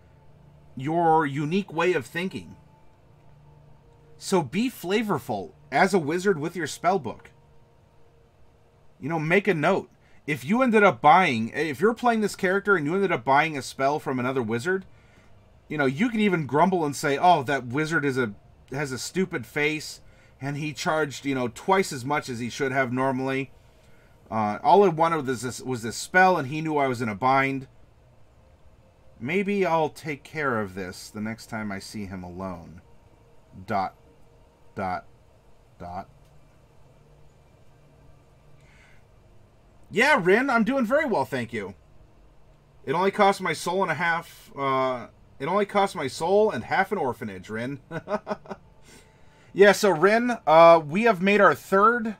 your unique way of thinking. So be flavorful as a wizard with your spell book. You know, make a note. If you ended up buying, if you're playing this character and you ended up buying a spell from another wizard, you know, you can even grumble and say, oh, that wizard has a stupid face, and he charged, you know, twice as much as he should have normally. All I wanted was this spell, and he knew I was in a bind. Maybe I'll take care of this the next time I see him alone. ... Yeah, Rin, I'm doing very well, thank you. It only cost my soul and a half. It only cost my soul and half an orphanage, Rin. Yeah, so Rin, we have made our third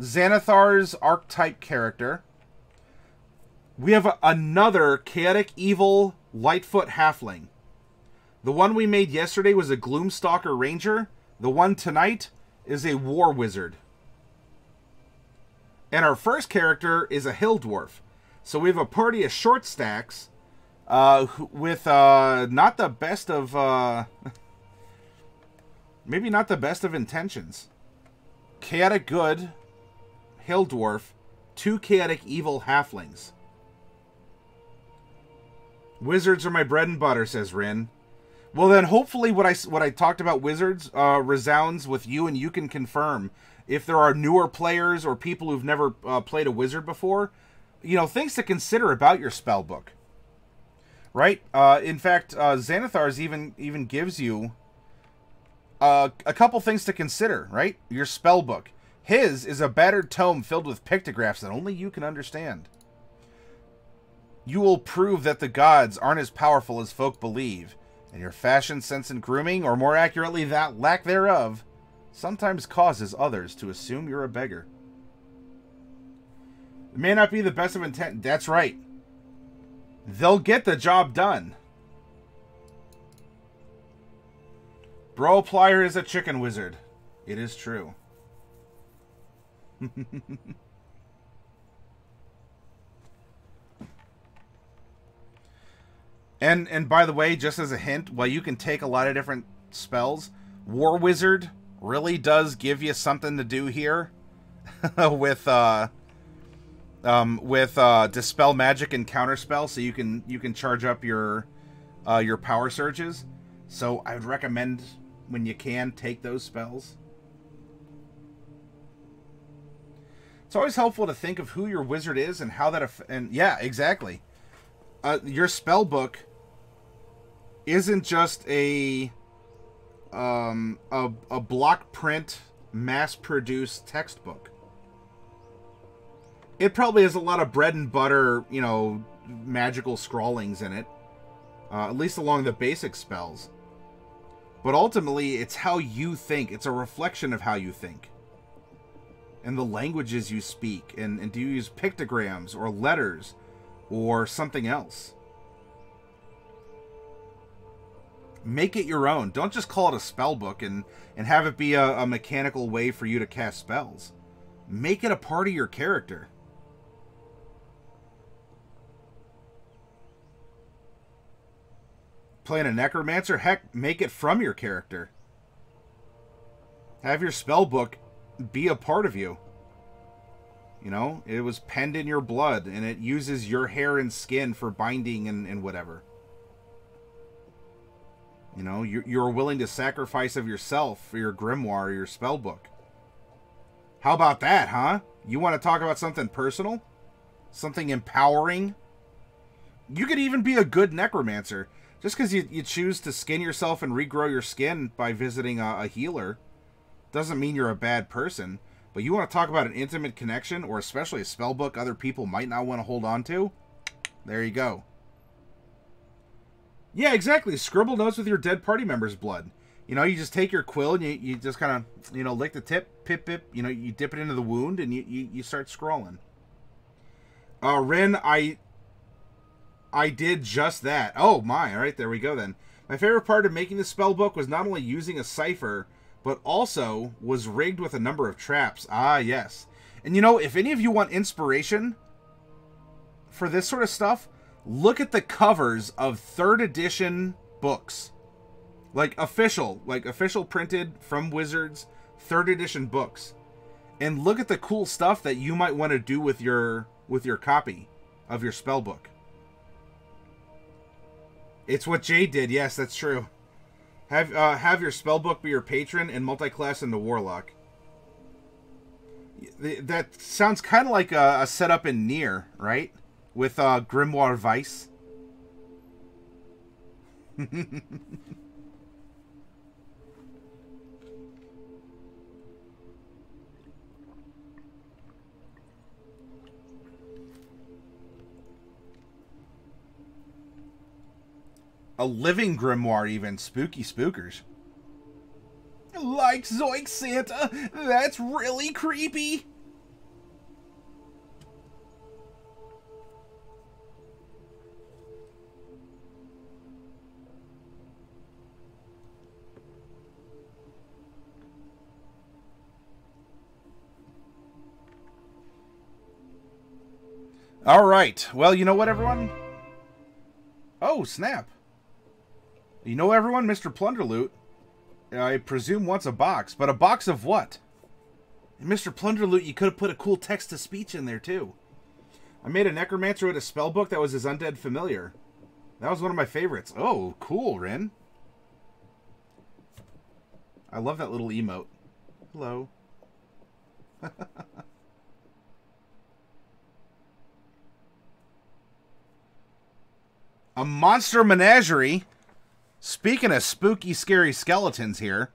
Xanathar's archetype character. We have another chaotic evil Lightfoot Halfling. The one we made yesterday was a Gloomstalker Ranger. The one tonight is a War Wizard. And our first character is a Hill Dwarf. So we have a party of short stacks with not the best of... maybe not the best of intentions. Chaotic good, Hill Dwarf, 2 chaotic evil halflings. Wizards are my bread and butter, says Rin. Well then, hopefully what I talked about wizards resounds with you, and you can confirm if there are newer players or people who've never played a wizard before. You know, things to consider about your spell book, right? In fact, Xanathar's even gives you a couple things to consider, right? Your spell book. His is a battered tome filled with pictographs that only you can understand. You will prove that the gods aren't as powerful as folk believe, and your fashion sense and grooming, or more accurately that lack thereof, sometimes causes others to assume you're a beggar. It may not be the best of intent. That's right. They'll get the job done. Bro Plier is a chicken wizard. It is true. And by the way, just as a hint, while you can take a lot of different spells, War Wizard really does give you something to do here with Dispel Magic and Counterspell, so you can charge up your power surges. So I would recommend, when you can, take those spells. It's always helpful to think of who your wizard is and how that and yeah, exactly. Your spell book isn't just a block print, mass produced textbook. It probably has a lot of bread and butter, you know, magical scrawlings in it. At least along the basic spells. But ultimately, it's how you think. It's a reflection of how you think. And the languages you speak. And do you use pictograms or letters or something else? Make it your own. Don't just call it a spell book and have it be a mechanical way for you to cast spells. Make it a part of your character. Playing a necromancer? Heck, make it from your character. Have your spell book be a part of you. You know, it was penned in your blood, and it uses your hair and skin for binding and whatever. You know, you're willing to sacrifice of yourself for your grimoire or your spell book. How about that, huh? You want to talk about something personal? Something empowering? You could even be a good necromancer. Just because you choose to skin yourself and regrow your skin by visiting a healer doesn't mean you're a bad person. But you want to talk about an intimate connection, or especially a spell book other people might not want to hold on to? There you go. Yeah, exactly. Scribble notes with your dead party member's blood. You know, you just take your quill and you just kind of, you know, lick the tip, pip, pip. You know, you dip it into the wound and you start scrolling. Ren, I did just that. Oh my, alright, there we go then. My favorite part of making the spellbook was not only using a cipher, but also was rigged with a number of traps. Ah, yes. And you know, if any of you want inspiration for this sort of stuff, look at the covers of 3rd edition books. Like official printed from Wizards 3rd edition books. And look at the cool stuff that you might want to do with your copy of your spellbook. It's what Jade did. Yes, that's true. Have your spellbook be your patron and multi-class into Warlock. That sounds kind of like a setup in Nier, right? With Grimoire Vice. A living grimoire, even. Spooky spookers. Like Zoink Santa? That's really creepy. All right. Well, you know what, everyone? Oh, snap. You know, everyone, Mr. Plunderloot, I presume wants a box, but a box of what? And Mr. Plunderloot, you could have put a cool text-to-speech in there, too. I made a necromancer with a spellbook that was his undead familiar. That was one of my favorites. Oh, cool, Ren. I love that little emote. Hello. A monster menagerie? Speaking of spooky, scary skeletons here,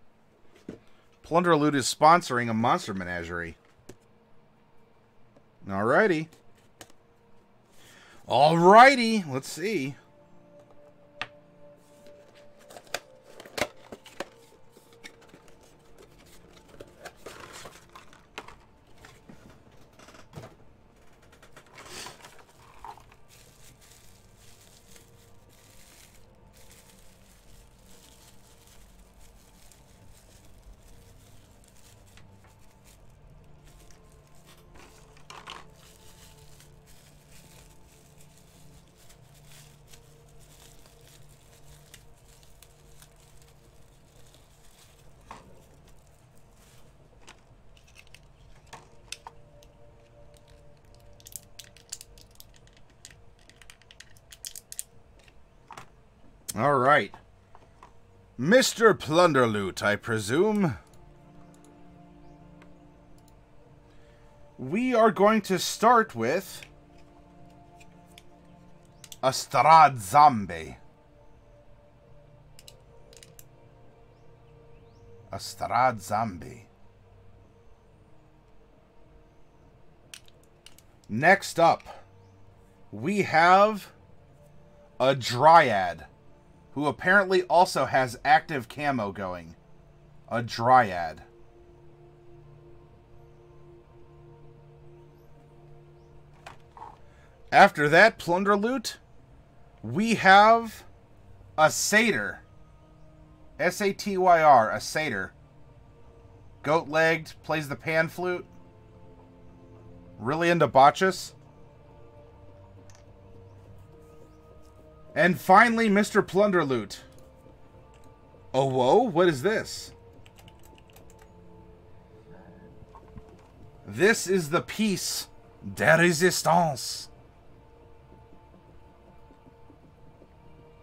Plunderloot is sponsoring a monster menagerie. Alrighty. Alrighty. Let's see. All right. Mr. Plunderloot, I presume. We are going to start with a Strad Zombie. A Strad Zombie. Next up, we have a Dryad, who apparently also has active camo going. A Dryad. After that, Plunder Loot, we have a Satyr. S-A-T-Y-R, a Satyr. Goat-legged, plays the pan flute. Really into botches. And finally, Mr. Plunder Loot. Oh, whoa, what is this? This is the piece de résistance.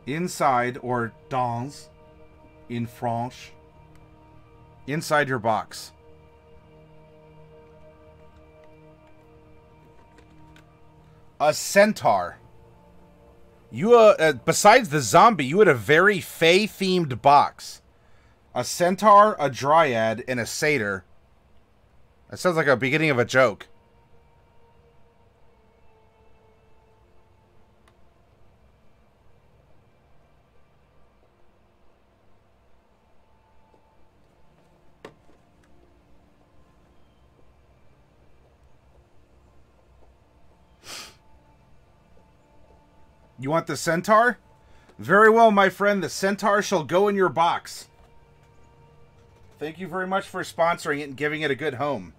Inside, or dans, in French, inside your box. A centaur. You, besides the zombie, you had a very Fae-themed box. A centaur, a dryad, and a satyr. That sounds like a beginning of a joke. You want the centaur? Very well, my friend. The centaur shall go in your box. Thank you very much for sponsoring it and giving it a good home.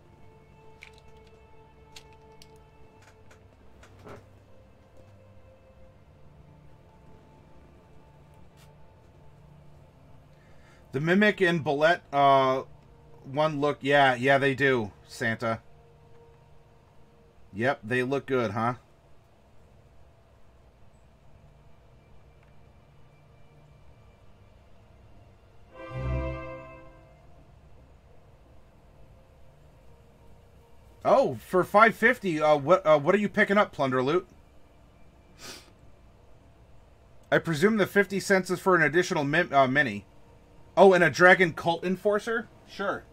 The Mimic and Bullet, one look. Yeah, they do, Santa. Yep, they look good, huh? Oh, for $5.50, what are you picking up, Plunder Loot? I presume the 50 cents is for an additional mini. Oh, and a Dragon Cult Enforcer? Sure.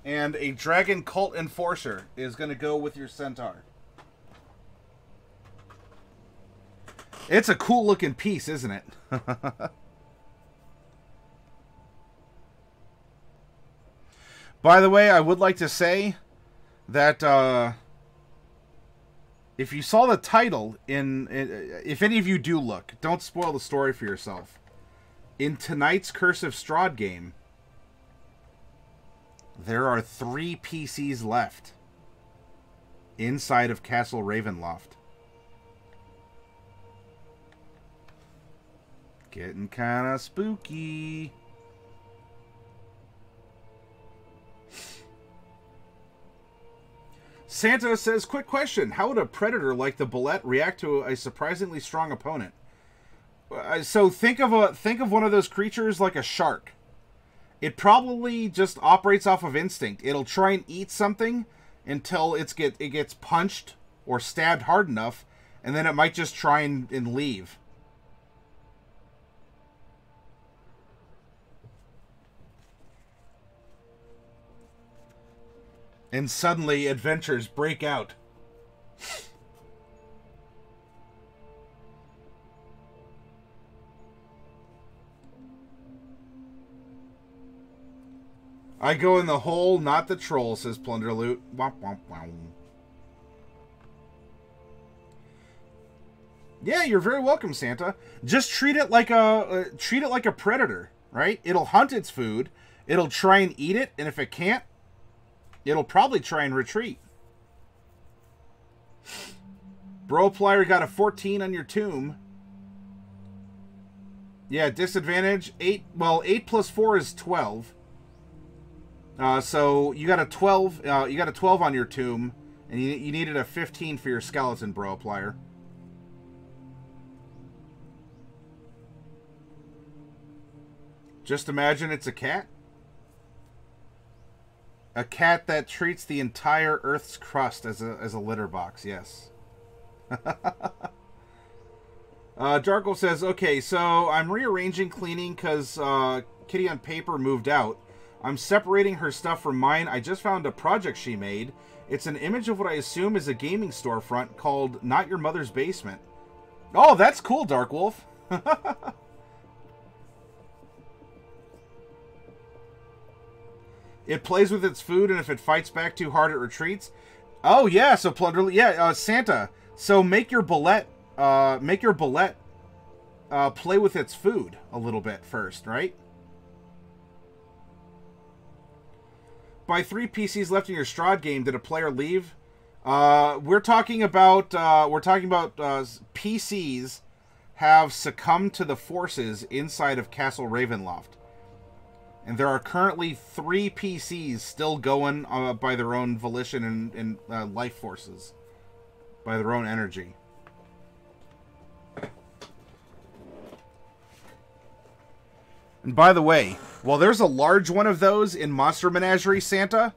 And a Dragon Cult Enforcer is going to go with your centaur. It's a cool looking piece, isn't it? By the way, I would like to say that if you saw the title if any of you do look, don't spoil the story for yourself. In tonight's Curse of Strahd game, there are 3 PCs left inside of Castle Ravenloft. Getting kind of spooky. Santa says, quick question. How would a predator like the Bullet react to a surprisingly strong opponent? So think of one of those creatures like a shark. It probably just operates off of instinct. It'll try and eat something until it gets punched or stabbed hard enough, and then it might just try and leave. And suddenly, adventures break out. I go in the hole, not the troll, says Plunder Loot. Womp womp womp. Yeah, you're very welcome, Santa. Just treat it like a predator, right? It'll hunt its food. It'll try and eat it, and if it can't, it'll probably try and retreat. Broplier got a 14 on your tomb. Yeah, disadvantage 8. Well, 8 plus 4 is 12. So you got a 12. You got a 12 on your tomb, and you needed a 15 for your skeleton, Broplier. Just imagine it's a cat. A cat that treats the entire Earth's crust as a litter box, yes. Jarkle says, okay, so I'm rearranging cleaning because Kitty on Paper moved out. I'm separating her stuff from mine. I just found a project she made. It's an image of what I assume is a gaming storefront called Not Your Mother's Basement. Oh, that's cool, Dark Wolf. It plays with its food, and if it fights back too hard, it retreats. Oh, yeah, so plunder... Yeah, Santa. So make your bullet... play with its food a little bit first, right? By 3 PCs left in your Strahd game, did a player leave? We're talking about PCs have succumbed to the forces inside of Castle Ravenloft. And there are currently 3 PCs still going by their own volition and life forces. By their own energy. And by the way, while there's a large one of those in Monster Menagerie Santa,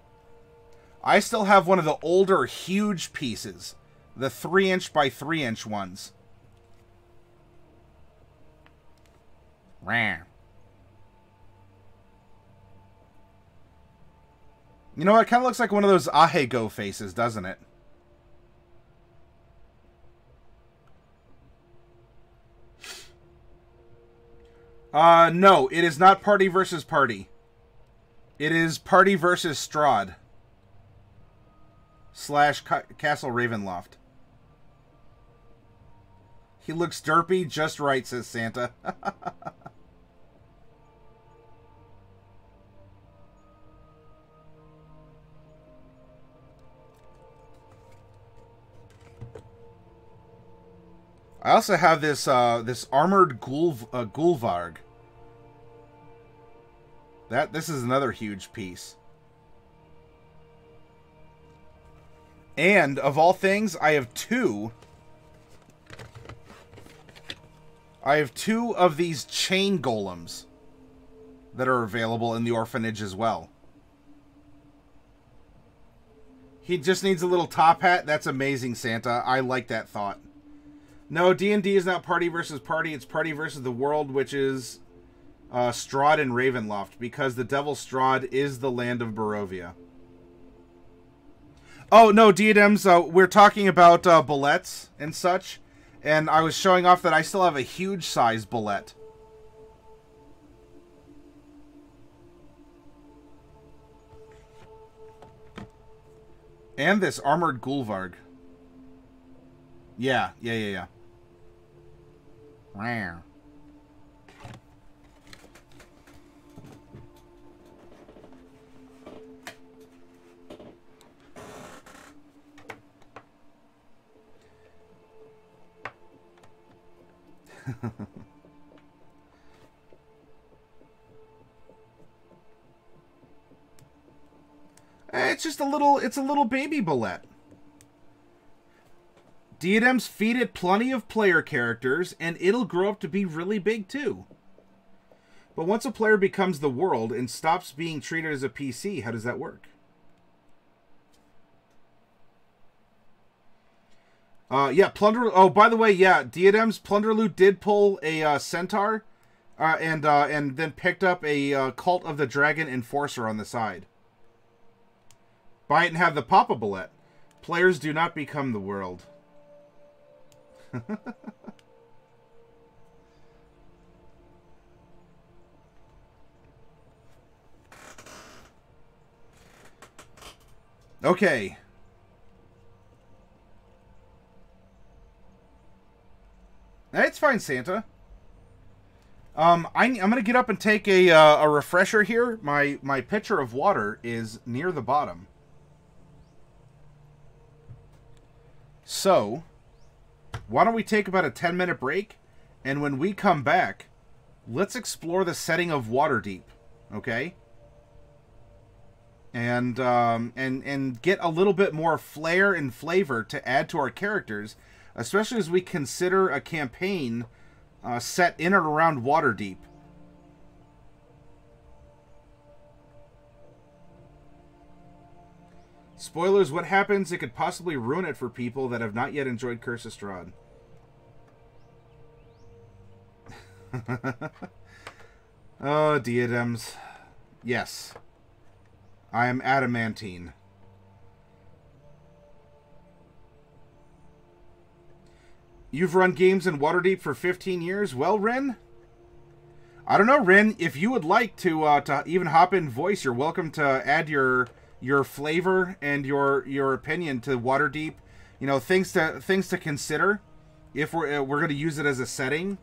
I still have one of the older, huge pieces. The 3-inch by 3-inch ones. Rah. You know, it kind of looks like one of those Ahego faces, doesn't it? No, it is not party versus party. It is party versus Strahd. / Castle Ravenloft. He looks derpy just right, says Santa. I also have this this armored Gulvarg. This is another huge piece. And of all things, I have two of these chain golems that are available in the orphanage as well. He just needs a little top hat. That's amazing, Santa. I like that thought. No, D&D is not party versus party. It's party versus the world, which is Strahd and Ravenloft, because the Devil Strahd is the land of Barovia. Oh, no, Diadems, we're talking about bullets and such, and I was showing off that I still have a huge-sized bullet. And this armored Gulvarg. Yeah. Wow. It's just a little baby bullet. Diadems, feed it plenty of player characters, and it'll grow up to be really big too. But once a player becomes the world and stops being treated as a PC, how does that work? Yeah, Plunder... Oh, by the way, yeah, Diadems, Plunderloot did pull a Centaur, and then picked up a Cult of the Dragon Enforcer on the side. Buy it and have the Papa Bullet. Players do not become the world. Okay. It's fine, Santa. I'm gonna get up and take a refresher here. My pitcher of water is near the bottom. So, why don't we take about a 10-minute break, and when we come back, let's explore the setting of Waterdeep, okay? And get a little bit more flair and flavor to add to our characters, especially as we consider a campaign set in and around Waterdeep. Spoilers, what happens? It could possibly ruin it for people that have not yet enjoyed Curse of Strahd. Oh, Diadems. Yes. I am adamantine. You've run games in Waterdeep for 15 years? Well, Rin? I don't know, Rin. If you would like to even hop in voice, you're welcome to add your flavor and your opinion to Waterdeep. You know, things to consider if we're going to use it as a setting,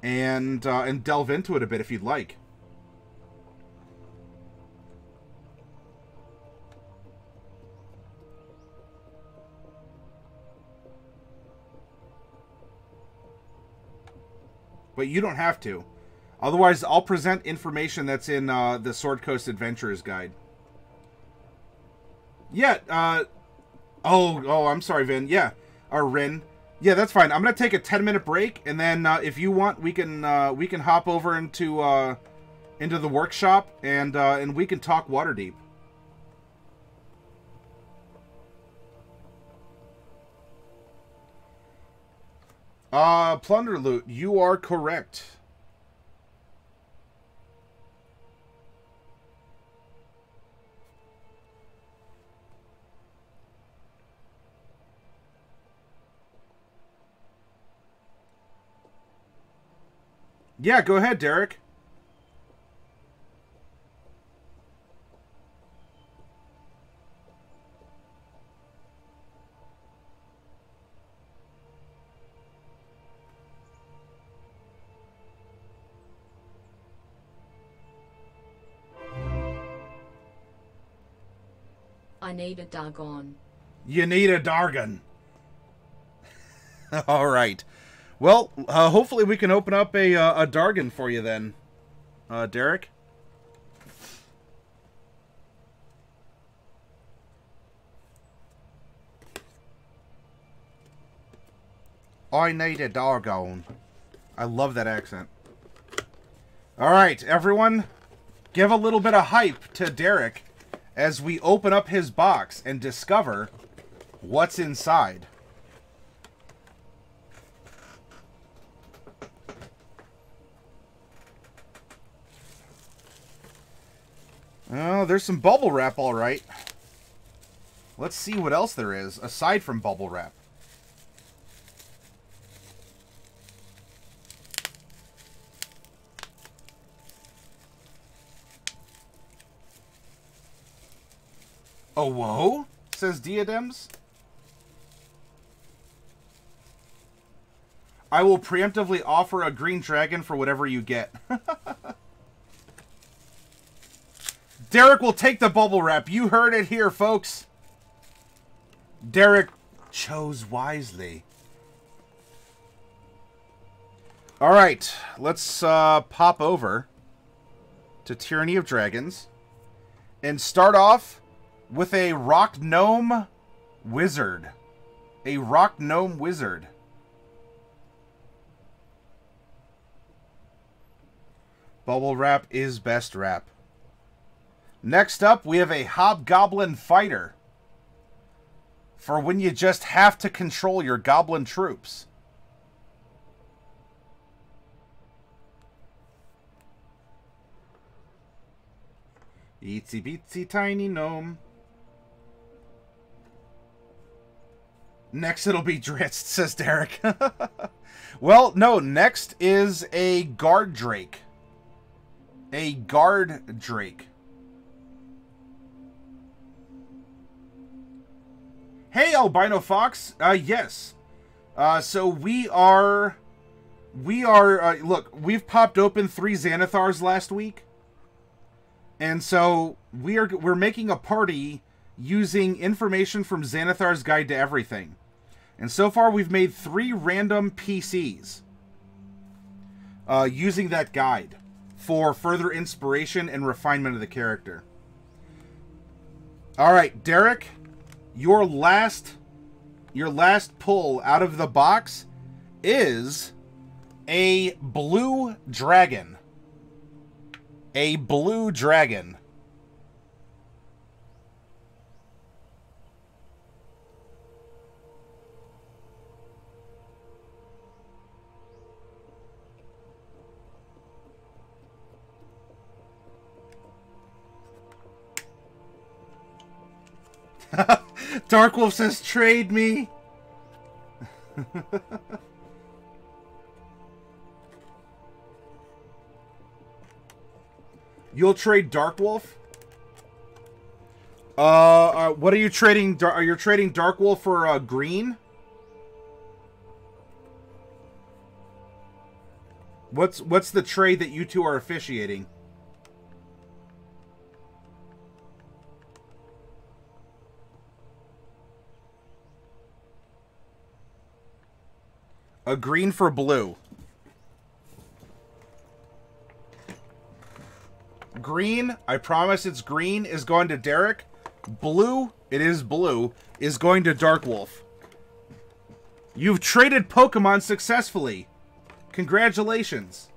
and delve into it a bit if you'd like. But you don't have to. Otherwise, I'll present information that's in the Sword Coast Adventurers Guide. Yeah, I'm sorry, Vin. Yeah, or Rin. Yeah, that's fine. I'm gonna take a 10-minute break, and then if you want, we can hop over into the workshop, and we can talk Waterdeep. Plunder loot. You are correct. Yeah, go ahead, Derek. I need a Dargon. You need a Dargon. All right. Well, hopefully we can open up a Dargon for you then, Derek. I need a Dargon. I love that accent. All right, everyone, give a little bit of hype to Derek as we open up his box and discover what's inside. Oh, there's some bubble wrap, all right. Let's see what else there is aside from bubble wrap. Oh, whoa, says Diadems. I will preemptively offer a green dragon for whatever you get. Derek will take the bubble wrap. You heard it here, folks. Derek chose wisely. All right, let's pop over to Tyranny of Dragons and start off with a Rock Gnome Wizard. A Rock Gnome Wizard. Bubble wrap is best wrap. Next up, we have a Hobgoblin Fighter. For when you just have to control your goblin troops. Itsy bitsy tiny gnome. Next it'll be Dritz, says Derek. Well, no, next is a Guard Drake. A Guard Drake. Hey, Albino Fox. Yes. So we are, look, we've popped open 3 Xanathars last week. And so we're making a party using information from Xanathar's Guide to Everything. And so far we've made 3 random PCs using that guide for further inspiration and refinement of the character. All right, Derek, your last pull out of the box is a blue dragon. A blue dragon. Darkwolf says, trade me. You'll trade Darkwolf? What are you trading? Are you trading Darkwolf for green? What's the trade that you two are officiating? A green for blue. Green, I promise it's green, is going to Derek. Blue, it is blue, is going to Darkwolf. You've traded Pokemon successfully. Congratulations.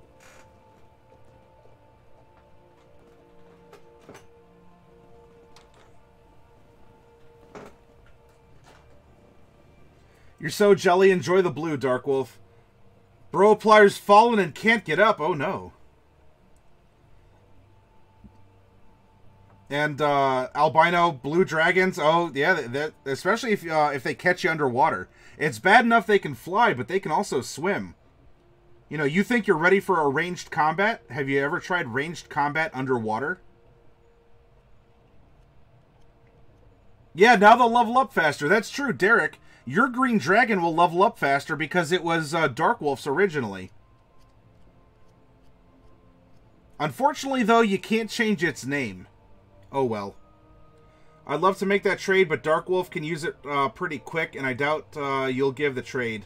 You're so jelly, enjoy the blue, Darkwolf. Bro Pliers fallen and can't get up. Oh no. And albino blue dragons. Oh yeah, that especially if they catch you underwater. It's bad enough they can fly, but they can also swim. You know, you think you're ready for a ranged combat? Have you ever tried ranged combat underwater? Yeah, now they'll level up faster. That's true, Derek. Your green dragon will level up faster because it was Darkwolf's originally. Unfortunately, though, you can't change its name. Oh, well. I'd love to make that trade, but Darkwolf can use it pretty quick, and I doubt you'll give the trade.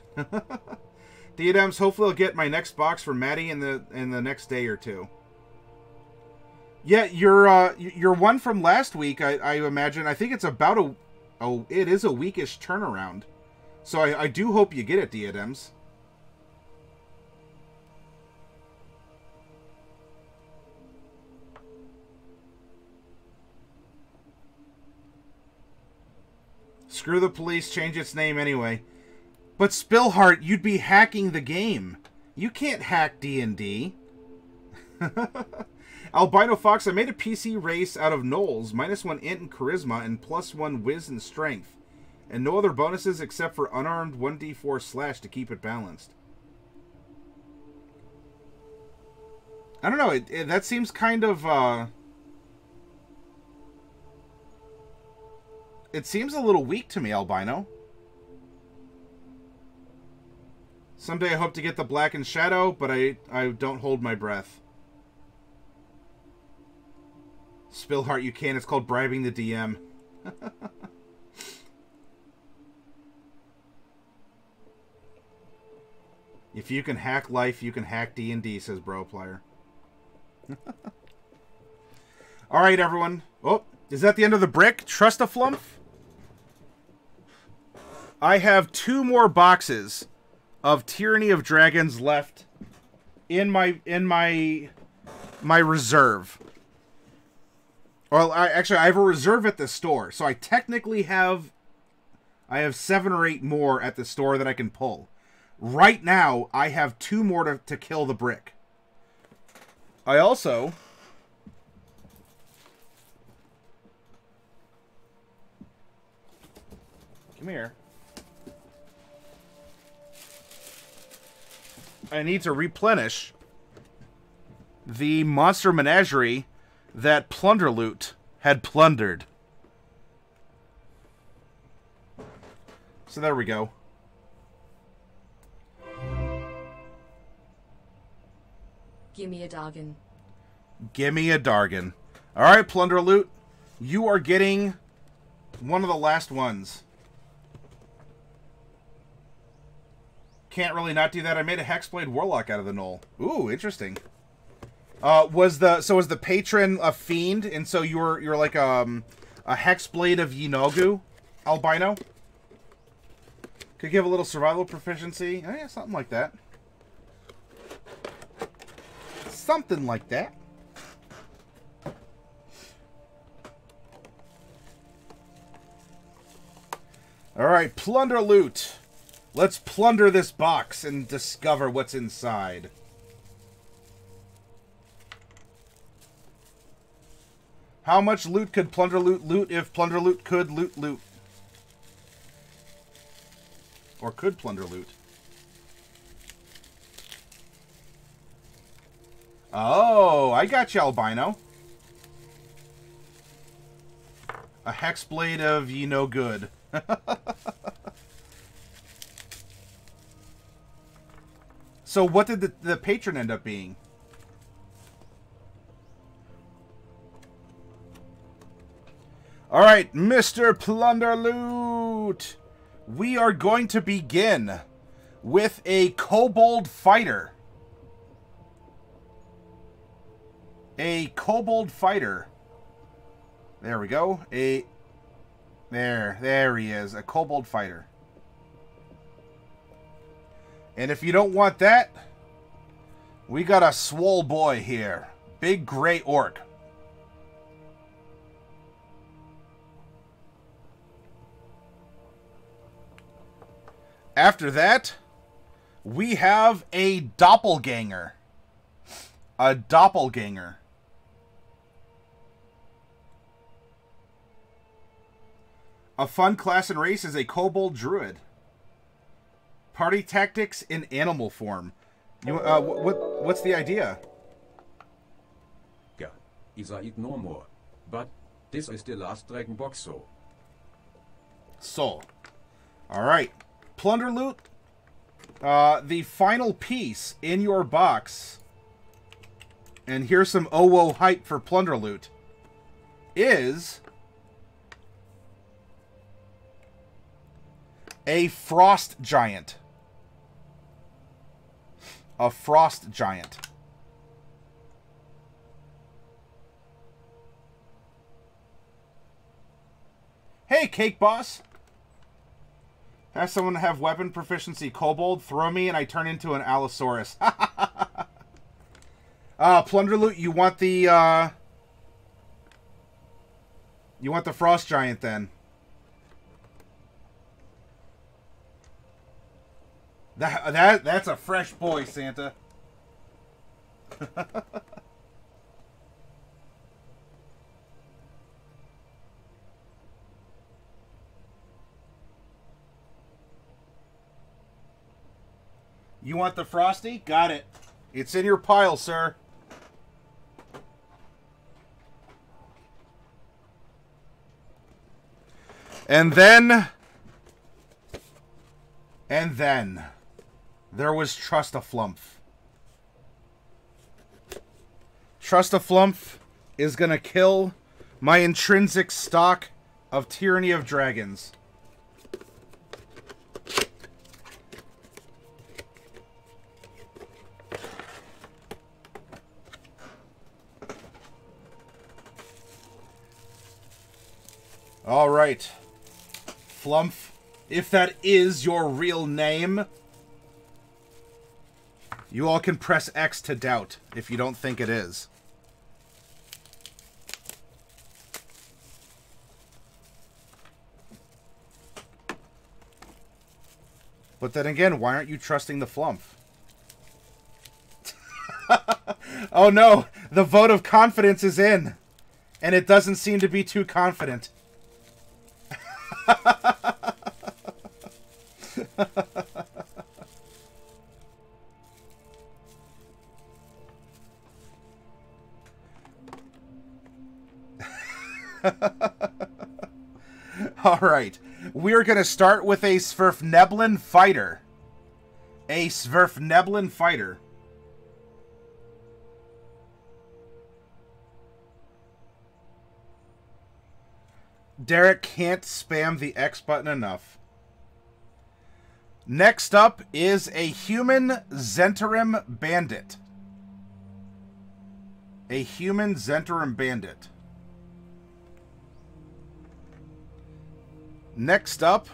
Diadems, hopefully I'll get my next box for Maddie in the next day or two. Yeah, your one from last week, I imagine. I think it's about it is a weekish turnaround. So I do hope you get it, Diadems. Screw the police, change its name anyway. But Spillheart, you'd be hacking the game. You can't hack D&D. Albino Fox, I made a PC race out of Knowles, -1 int and charisma, and +1 whiz and strength. And no other bonuses except for unarmed 1d4 slash to keep it balanced. I don't know, that seems kind of, it seems a little weak to me, Albino. Someday I hope to get the Blackened Shadow, but I don't hold my breath. Spillheart, you can. It's called bribing the DM. If you can hack life, you can hack D&D, says Broplier. Alright, everyone. Oh, is that the end of the brick? Trust a flump? I have 2 more boxes of Tyranny of Dragons left in my reserve. Well, I have a reserve at the store, so I technically have 7 or 8 more at the store that I can pull. Right now, I have 2 more to kill the brick. I also come here. I need to replenish the monster menagerie that Plunder Loot had plundered. So there we go. Gimme a Dargon. Gimme a Dargon. Alright, Plunder Loot. You are getting one of the last ones. Can't really not do that. I made a Hexblade Warlock out of the Knoll. Ooh, interesting. Was the patron a fiend, and so you're like a Hexblade of Yinogu, Albino? Could give a little survival proficiency. Oh, yeah, something like that. Something like that. Alright, Plunder Loot. Let's plunder this box and discover what's inside. How much loot could Plunder Loot loot if Plunder Loot could loot loot? Or could plunder loot. Oh, I got you, albino. A hexblade of ye no good. So what did the patron end up being? Alright, Mr. Plunder Loot! We are going to begin with a Kobold Fighter. A Kobold Fighter. There we go. There he is. A Kobold Fighter. And if you don't want that, we got a swole boy here. Big gray orc. After that, we have a doppelganger. A doppelganger. A fun class and race is a kobold druid. Party tactics in animal form. You, what's the idea? Yeah, either eat no more. But this is the last dragon box, so. So, alright. Plunder loot. The final piece in your box, and here's some OWO hype for plunder loot, is a frost giant. A frost giant. Hey, Cake Boss. Have someone have weapon proficiency kobold, throw me, and I turn into an Allosaurus. Plunder loot, you want the frost giant then. That's a fresh boy, Santa. You want the frosty? Got it. It's in your pile, sir. And then there was Trust-a-Flump. Trust-a-Flump is gonna kill my intrinsic stock of Tyranny of Dragons. All right, Flump, if that is your real name, you all can press X to doubt if you don't think it is. But then again, why aren't you trusting the Flump? Oh no, the vote of confidence is in, and it doesn't seem to be too confident. Alright, we're going to start with a Svirfneblin Fighter. A Svirfneblin Fighter. Derek can't spam the X button enough. Next up is a human Zentarim Bandit. A human Zentarim Bandit. Next up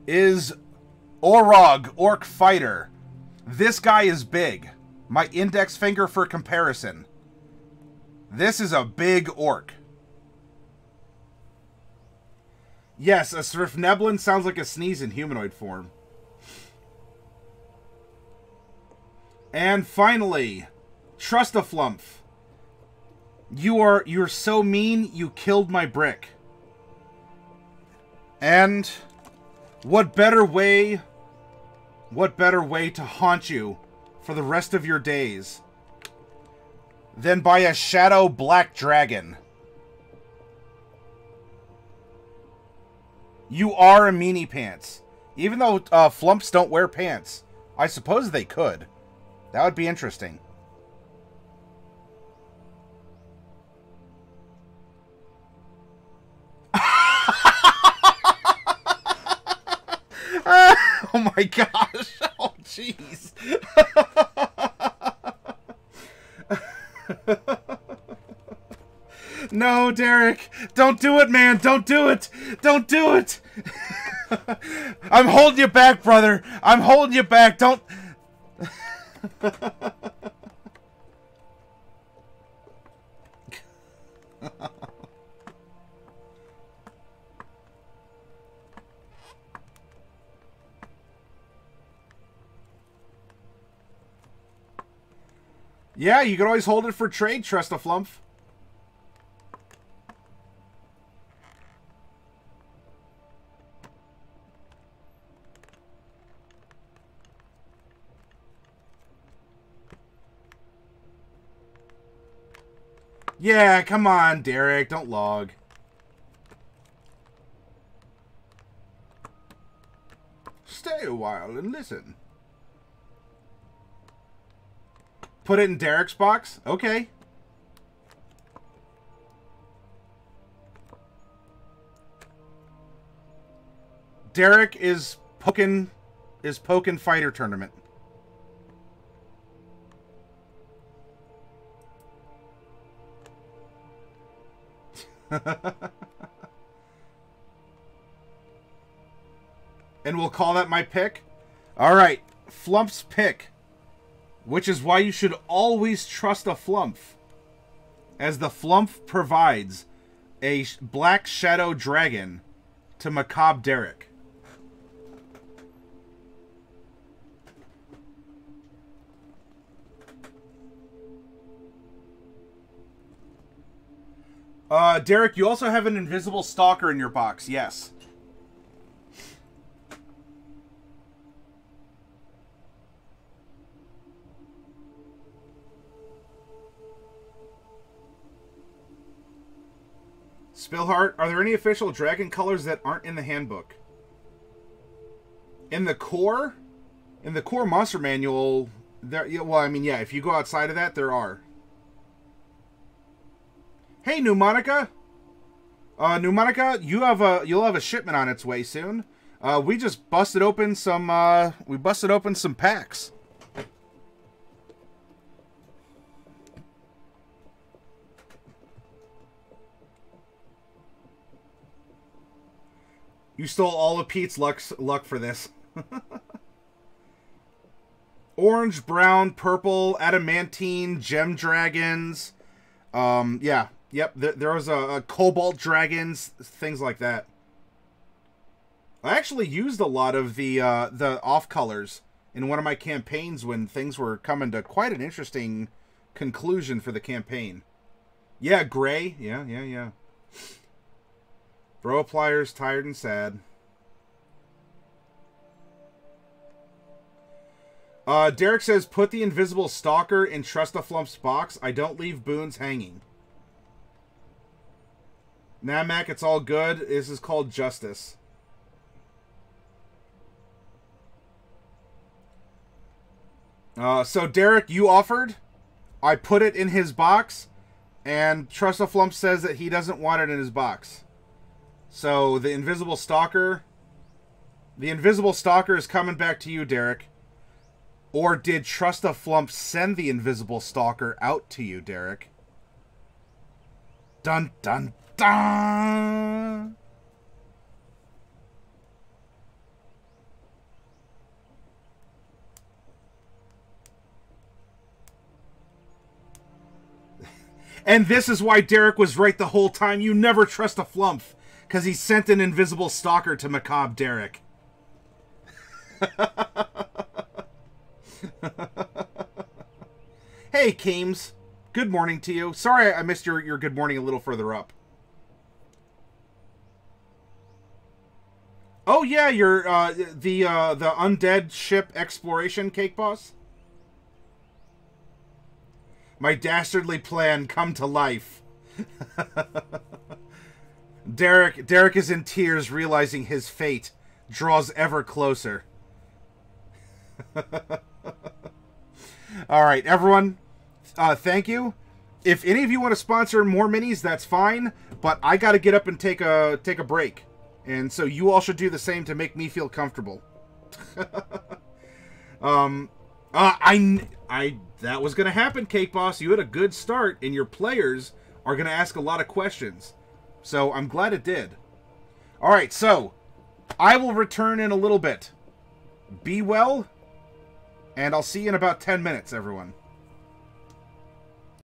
is Orog, Orc Fighter. This guy is big. My index finger for comparison. This is a big orc. Yes, a Svirfneblin sounds like a sneeze in humanoid form. And finally, Trust-a-Flump. You're so mean, you killed my brick. And What better way to haunt you for the rest of your days than by a shadow black dragon? You are a meanie pants. Even though flumps don't wear pants, I suppose they could. That would be interesting. Oh my gosh. Oh, jeez. No, Derek. Don't do it, man. Don't do it. Don't do it. I'm holding you back, brother. I'm holding you back. Don't... Yeah, you can always hold it for trade, Trust a Flump. Yeah, come on, Derek. Don't log. Stay a while and listen. Put it in Derek's box? Okay. Derek is poking fighter tournament. And we'll call that my pick. All right, Flump's pick. Which is why you should always trust a Flump, as the Flump provides a black shadow dragon to Macabre Derek. Derek, you also have an invisible stalker in your box. Yes. Spillheart, are there any official dragon colors that aren't in the handbook? In the core monster manual, there. Well, I mean, yeah. If you go outside of that, there are. Hey, Pneumonica. Pneumonica, you'll have a shipment on its way soon. We just busted open some. We busted open some packs. You stole all of Pete's luck for this. Orange, brown, purple, adamantine, gem dragons. Yeah. Yep, there was a cobalt dragons, things like that. I actually used a lot of the off colors in one of my campaigns when things were coming to quite an interesting conclusion for the campaign. Yeah, gray. Yeah. Bro pliers, tired and sad. Derek says, put the invisible stalker in Trust the Flump's box. I don't leave boons hanging. Nah, Mac, it's all good. This is called justice. So, Derek, you offered. I put it in his box. And Trust the Flump says that he doesn't want it in his box. So, the invisible stalker is coming back to you, Derek. Or did Trust the Flump send the invisible stalker out to you, Derek? Dun, dun, dun! And this is why Derek was right the whole time. You never trust a Flump. Because he sent an invisible stalker to Macabre Derek. Hey, Kames. Good morning to you. Sorry I missed your good morning a little further up. Oh, yeah, you're the undead ship exploration, Cake Boss. My dastardly plan come to life. Derek is in tears, realizing his fate draws ever closer. All right, everyone. Thank you. If any of you want to sponsor more minis, that's fine. But I got to get up and take a break, and so you all should do the same to make me feel comfortable. That was gonna happen, Cake Boss. You had a good start, and your players are gonna ask a lot of questions. So I'm glad it did. All right, so I will return in a little bit. Be well, and I'll see you in about 10 minutes, everyone.